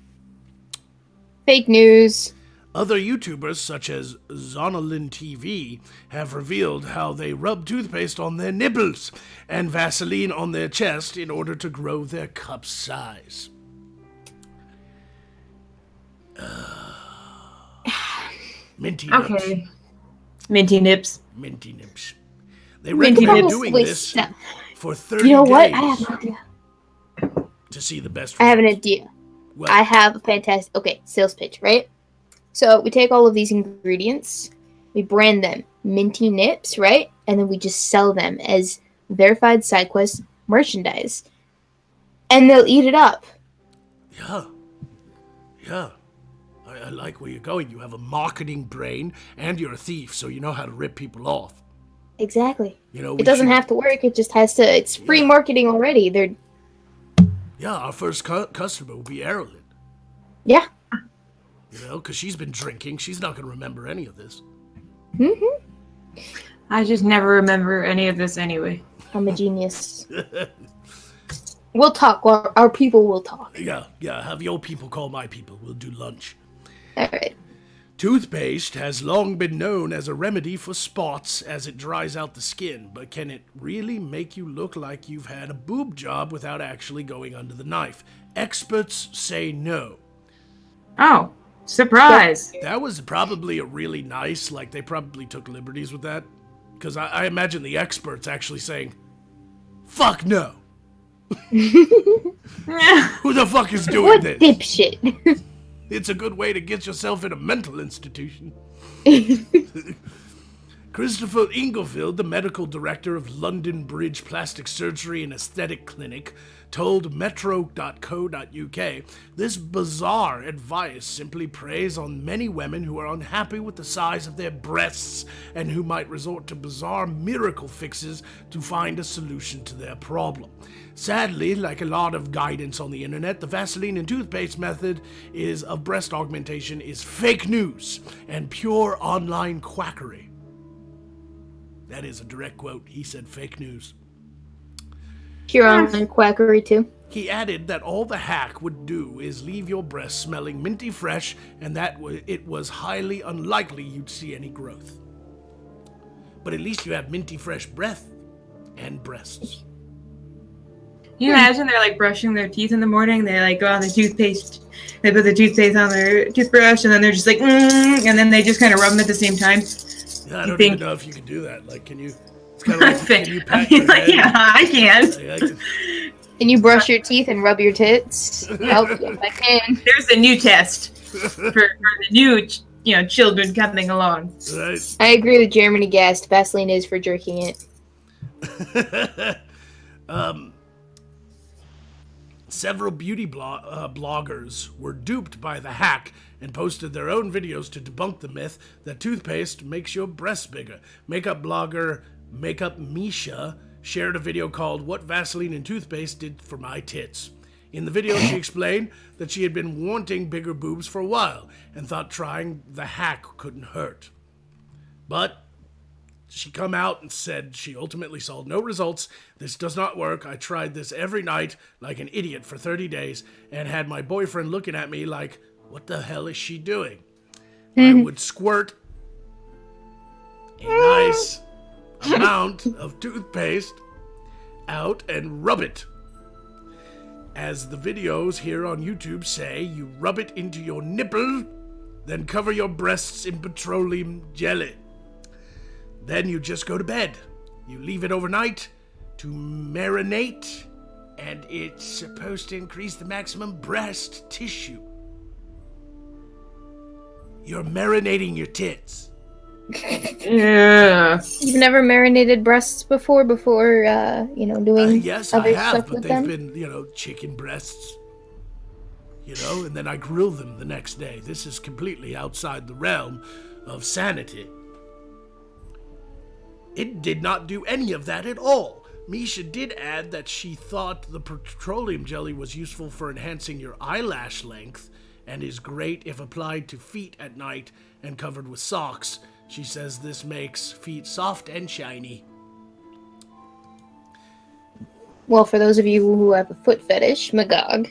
Fake news. Other YouTubers, such as Zonalin TV, have revealed how they rub toothpaste on their nipples and Vaseline on their chest in order to grow their cup size. Minty nips. okay, minty nips. Minty nips. They Minty recommend nips. doing Wait, this stop. for 30 You know what? days I have an idea. to see the best I have an results. idea. Well, I have a fantastic. Okay, sales pitch, right? So we take all of these ingredients, we brand them Minty Nips, right? And then we just sell them as verified SideQuest merchandise. And they'll eat it up. Yeah. Yeah. I like where you're going. You have a marketing brain and you're a thief, so you know how to rip people off. Exactly. You know, It doesn't have to work. It just has to. It's free marketing already. They're Yeah, our first customer will be Erlen. yeah. You know, because she's been drinking. She's not going to remember any of this. I just never remember any of this anyway. I'm a genius. We'll talk. Our people will talk. Yeah, have your people call my people. We'll do lunch. All right. Toothpaste has long been known as a remedy for spots as it dries out the skin, but can it really make you look like you've had a boob job without actually going under the knife? Experts say no. Oh, surprise! That was probably a really nice, like, they probably took liberties with that. Because I imagine the experts actually saying, fuck no. Who the fuck is doing What this? dipshit? It's a good way to get yourself in a mental institution. Christopher Inglefield, the medical director of London Bridge Plastic Surgery and Aesthetic Clinic, told metro.co.uk, this bizarre advice simply preys on many women who are unhappy with the size of their breasts and who might resort to bizarre miracle fixes to find a solution to their problem. Sadly, like a lot of guidance on the internet, the Vaseline and toothpaste method of breast augmentation is fake news and pure online quackery. That is a direct quote. He said fake news. Pure online quackery too. He added that all the hack would do is leave your breasts smelling minty fresh and that it was highly unlikely you'd see any growth. But at least you have minty fresh breath and breasts. Can you imagine they're like brushing their teeth in the morning? They like go on the toothpaste. They put the toothpaste on their toothbrush, and then they're just like, and then they just kind of rub them at the same time. Yeah, I don't even know if you can do that. Like, can you? It's kind of like, can you I pat mean, your like, head? yeah, I can. Like, I can- Can you brush your teeth and rub your tits? Nope, yes, I can. There's a new test for the new, children coming along. right? I agree with Germany Guest. Vaseline is for jerking it. several beauty bloggers were duped by the hack and posted their own videos to debunk the myth that toothpaste makes your breasts bigger. Makeup blogger Makeup Misha shared a video called What Vaseline and Toothpaste Did for My Tits. In the video, she explained that she had been wanting bigger boobs for a while and thought trying the hack couldn't hurt. But she come out and said she ultimately saw no results. This does not work. I tried this every night like an idiot for 30 days and had my boyfriend looking at me like, what the hell is she doing? I would squirt a nice amount of toothpaste out and rub it. As the videos here on YouTube say, you rub it into your nipple, then cover your breasts in petroleum jelly. Then you just go to bed. You leave it overnight to marinate, and it's supposed to increase the maximum breast tissue. You're marinating your tits. Yeah. You've never marinated breasts before doing Yes, other I have, stuff but with they've them? been, chicken breasts. And then I grill them the next day. This is completely outside the realm of sanity. It did not do any of that at all. Misha did add that she thought the petroleum jelly was useful for enhancing your eyelash length and is great if applied to feet at night and covered with socks. She says this makes feet soft and shiny. Well, for those of you who have a foot fetish, Magog.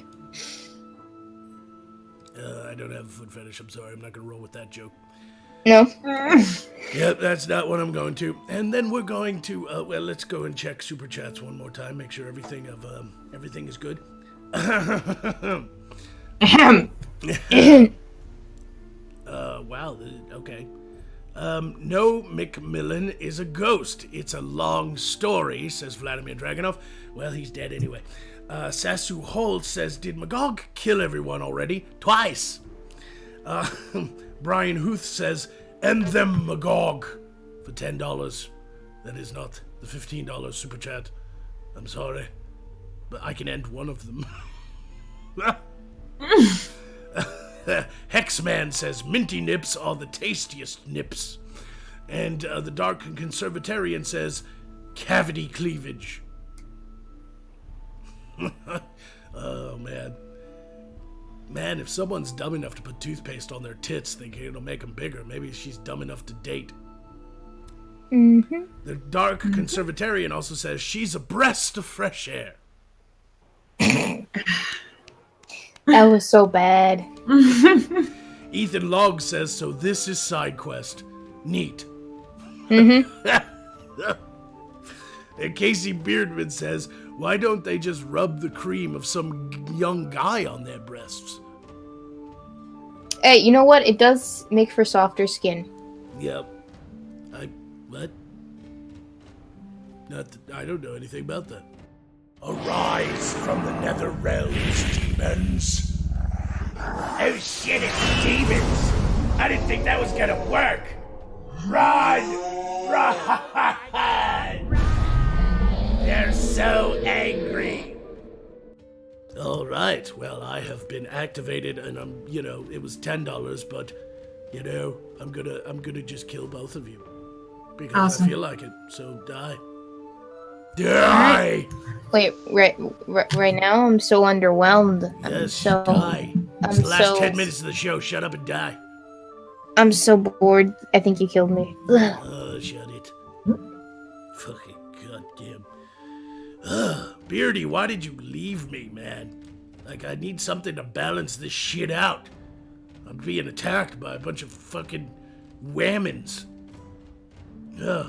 I don't have a foot fetish, I'm sorry, I'm not gonna roll with that joke. No? Yep, that's not what I'm going to. And then we're going to, let's go and check Super Chats one more time, make sure everything is good. Wow, okay. No, Macmillan is a ghost. It's a long story, says Vladimir Dragunov. Well, he's dead anyway. Sasu Holt says, did Magog kill everyone already? Twice. Brian Huth says, end them, Magog, for $10. That is not the $15 super chat. I'm sorry, but I can end one of them. Hexman says, minty nips are the tastiest nips. And the Dark Conservatarian says, cavity cleavage. Oh, man. Man, if someone's dumb enough to put toothpaste on their tits thinking it'll make them bigger, maybe she's dumb enough to date. Mm-hmm. The Dark Conservatarian also says, she's a breast of fresh air. That was so bad. Ethan Log says, so this is side quest. Neat. Mm-hmm. And Casey Beardman says, why don't they just rub the cream of some young guy on their breasts? Hey, you know what? It does make for softer skin. Yep. What? I don't know anything about that. Arise from the nether realms, demons. Oh shit, it's demons! I didn't think that was gonna work! Run! Run! They're so angry! Alright, well, I have been activated and I'm, it was $10, but, I'm gonna just kill both of you. Because Awesome. I feel like it, so die. Die! Wait, right now I'm so underwhelmed. Yes, die. It's the last 10 minutes of the show, shut up and die. I'm so bored. I think you killed me. Shut it. Fucking goddamn. Beardy, why did you leave me, man? Like, I need something to balance this shit out. I'm being attacked by a bunch of fucking whammons. Ugh.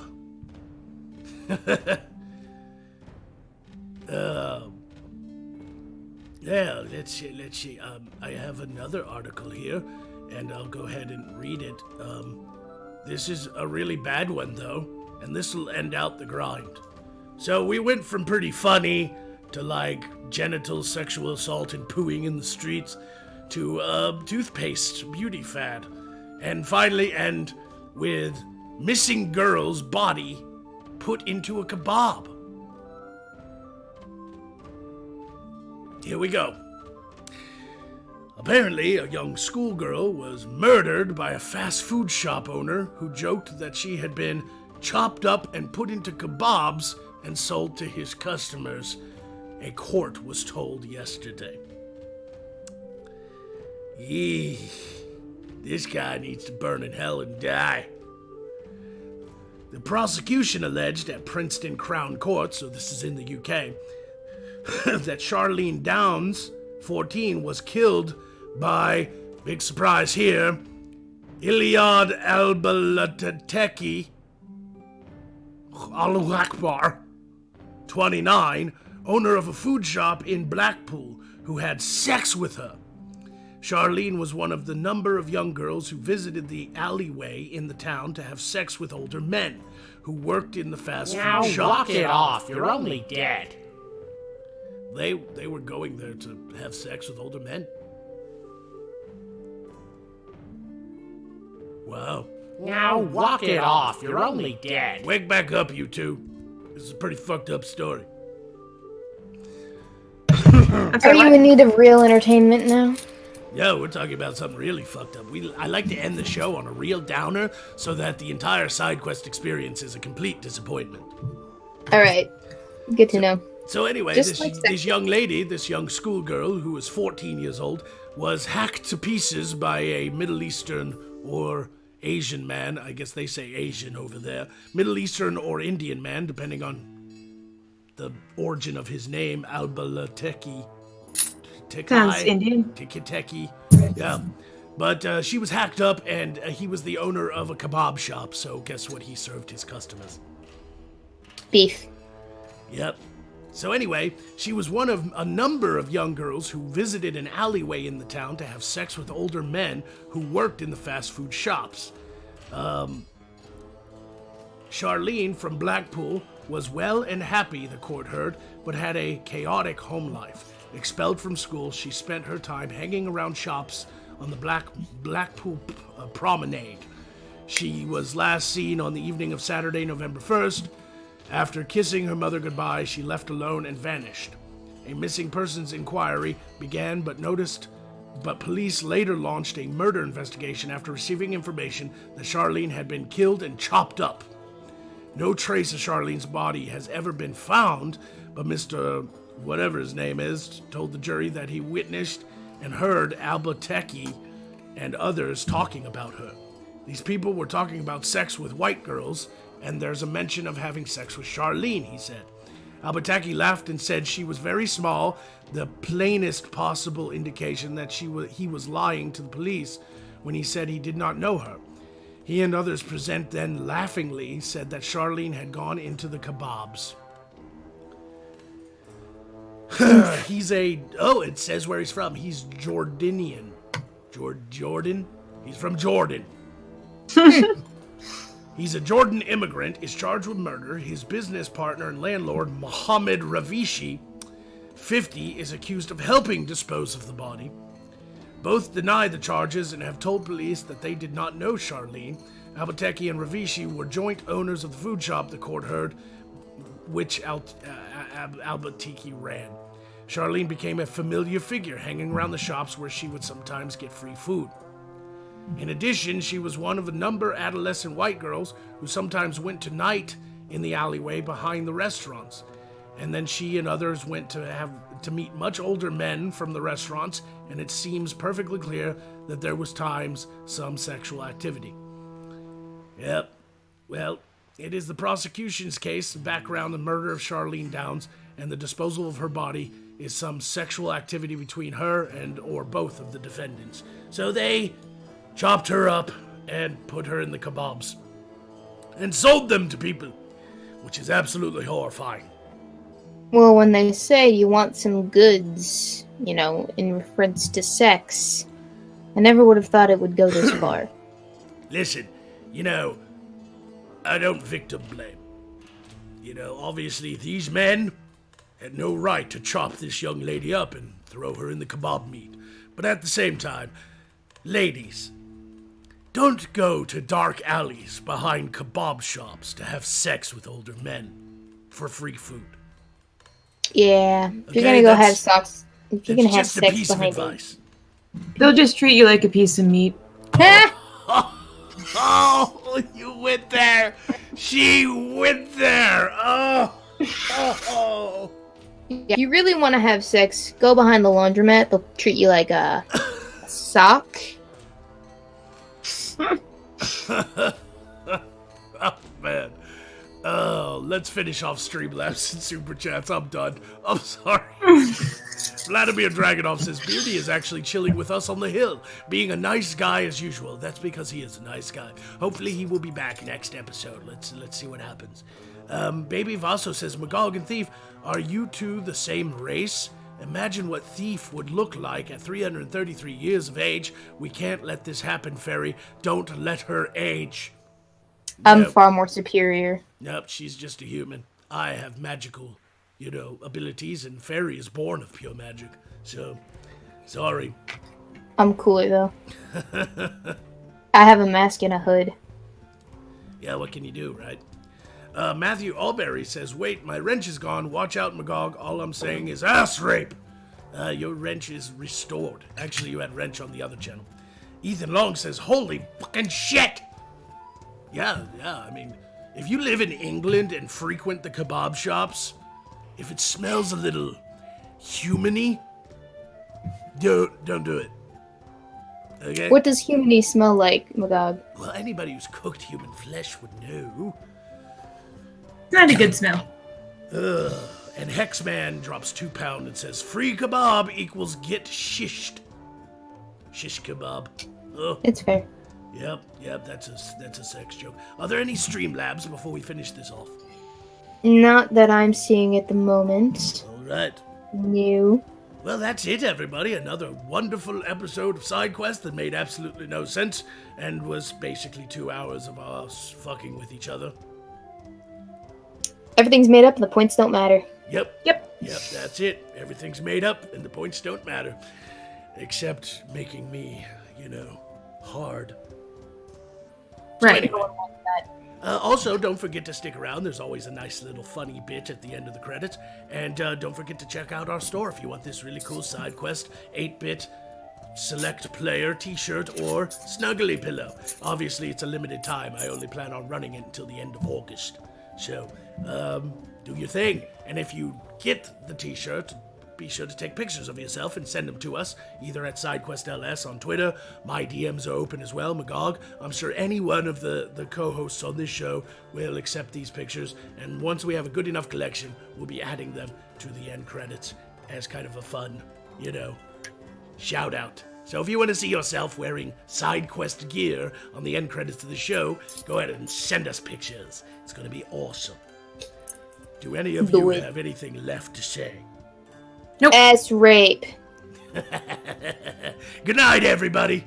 Yeah, let's see. I have another article here, and I'll go ahead and read it. This is a really bad one, though, and this will end out the grind. So we went from pretty funny to, like, genital sexual assault and pooing in the streets to toothpaste beauty fad. And finally end with missing girl's body put into a kebab. Here we go. Apparently, a young schoolgirl was murdered by a fast food shop owner who joked that she had been chopped up and put into kebabs and sold to his customers, a court was told yesterday. Eee, this guy needs to burn in hell and die. The prosecution alleged at Princeton Crown Court, so this is in the UK, that Charlene Downs, 14, was killed by, big surprise here, Iliad Albalateki, Allahu Akbar, 29, owner of a food shop in Blackpool, who had sex with her. Charlene was one of the number of young girls who visited the alleyway in the town to have sex with older men who worked in the fast Now food shop. walk it off. You're only dead. They were going there to have sex with older men. Wow. Now walk it off. You're only dead. Wake back up, you two. This is a pretty fucked up story. I'm Are sorry, you what? in need of real entertainment now? Yeah, we're talking about something really fucked up. I like to end the show on a real downer so that the entire side quest experience is a complete disappointment. All right. Good to know. So anyway, Just this, like this young lady, this young schoolgirl who was 14 years old, was hacked to pieces by a Middle Eastern or Asian man. I guess they say Asian over there. Middle Eastern or Indian man, depending on the origin of his name, Albalateki. Sounds Indian. Tiki-teki. Yeah. But she was hacked up, and he was the owner of a kebab shop, so guess what he served his customers? Beef. Yep. So anyway, she was one of a number of young girls who visited an alleyway in the town to have sex with older men who worked in the fast food shops. Charlene from Blackpool was well and happy, the court heard, but had a chaotic home life. Expelled from school, she spent her time hanging around shops on the Blackpool promenade. She was last seen on the evening of Saturday, November 1st. After kissing her mother goodbye, she left alone and vanished. A missing persons inquiry began, but police later launched a murder investigation after receiving information that Charlene had been killed and chopped up. No trace of Charlene's body has ever been found, but Mr. whatever his name is told the jury that he witnessed and heard Albateki and others talking about her. These people were talking about sex with white girls, and there's a mention of having sex with Charlene, he said. Albateki laughed and said she was very small, the plainest possible indication that he was lying to the police when he said he did not know her. He and others present then laughingly said that Charlene had gone into the kebabs. It says where he's from. He's Jordanian. Jordan? He's from Jordan. He's a Jordan immigrant, is charged with murder. His business partner and landlord, Mohammed Ravishi, 50, is accused of helping dispose of the body. Both deny the charges and have told police that they did not know Charlene. Albateki and Ravishi were joint owners of the food shop, the court heard, which Albateki ran. Charlene became a familiar figure, hanging around the shops where she would sometimes get free food. In addition, she was one of a number of adolescent white girls who sometimes went to night in the alleyway behind the restaurants. And then she and others went to meet much older men from the restaurants, and it seems perfectly clear that there was times some sexual activity. Yep. Well, it is the prosecution's case. The background, the murder of Charlene Downs, and the disposal of her body is some sexual activity between her and or both of the defendants. So they chopped her up and put her in the kebabs and sold them to people, which is absolutely horrifying. Well, when they say you want some goods, in reference to sex, I never would have thought it would go this far. Listen, I don't victim blame. Obviously these men had no right to chop this young lady up and throw her in the kebab meat. But at the same time, ladies, don't go to dark alleys behind kebab shops to have sex with older men for free food. Yeah, if you're Okay, gonna go have that's- sex, If you're gonna have just a sex piece of behind me. advice. They'll just treat you like a piece of meat. Oh, you went there. She went there. Oh. If you really want to have sex, go behind the laundromat. They'll treat you like a sock. Oh, man. Oh, let's finish off Streamlabs and Super Chats. I'm done. I'm sorry. Vladimir Dragonov says, Beardy is actually chilling with us on the hill, being a nice guy as usual. That's because he is a nice guy. Hopefully he will be back next episode. Let's see what happens. Baby Vaso says, Magog and Thief, are you two the same race? Imagine what Thief would look like at 333 years of age. We can't let this happen, Fairy. Don't let her age. I'm Nope. far more superior. Nope, she's just a human. I have magical, abilities, and Fairy is born of pure magic. So, sorry. I'm cooler though. I have a mask and a hood. Yeah, what can you do, right? Matthew Alberry says, wait, my wrench is gone. Watch out, Magog. All I'm saying is ass rape. Your wrench is restored. Actually, you had wrench on the other channel. Ethan Long says, holy fucking shit. Yeah, I mean, if you live in England and frequent the kebab shops, if it smells a little human-y, don't do it. Okay? What does humanity smell like, Magog? Well, anybody who's cooked human flesh would know. Not a good smell. And Hexman drops £2 and says, free kebab equals get shished. Shish kebab. Ugh. It's fair. Yep, that's a sex joke. Are there any Streamlabs before we finish this off? Not that I'm seeing at the moment. All right. No. Well, that's it, everybody. Another wonderful episode of SideQuest that made absolutely no sense and was basically 2 hours of us fucking with each other. Everything's made up and the points don't matter. Yep, that's it. Everything's made up and the points don't matter. Except making me, hard. Right. Anyway. Also, don't forget to stick around. There's always a nice little funny bit at the end of the credits. And don't forget to check out our store if you want this really cool side quest, 8-bit select player t-shirt or snuggly pillow. Obviously, it's a limited time. I only plan on running it until the end of August. So, do your thing. And if you get the t-shirt, be sure to take pictures of yourself and send them to us, either at SideQuestLS on Twitter. My DMs are open as well, Magog. I'm sure any one of the co-hosts on this show will accept these pictures, and once we have a good enough collection, we'll be adding them to the end credits as kind of a fun, shout out. So if you want to see yourself wearing SideQuest gear on the end credits of the show, go ahead and send us pictures. It's going to be awesome. Do any of you have anything left to say? Nope. Ass rape. Good night, everybody.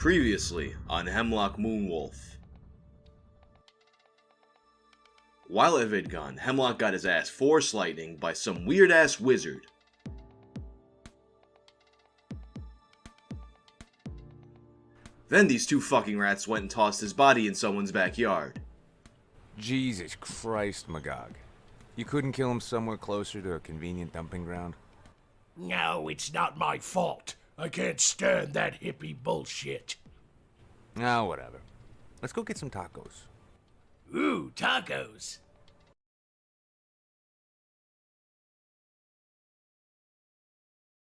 Previously on Hemlock Moonwolf. While at VidCon, Hemlock got his ass force lightning by some weird ass wizard. Then these two fucking rats went and tossed his body in someone's backyard. Jesus Christ, Magog. You couldn't kill him somewhere closer to a convenient dumping ground? No, it's not my fault. I can't stand that hippie bullshit. Ah, whatever. Let's go get some tacos. Ooh, tacos.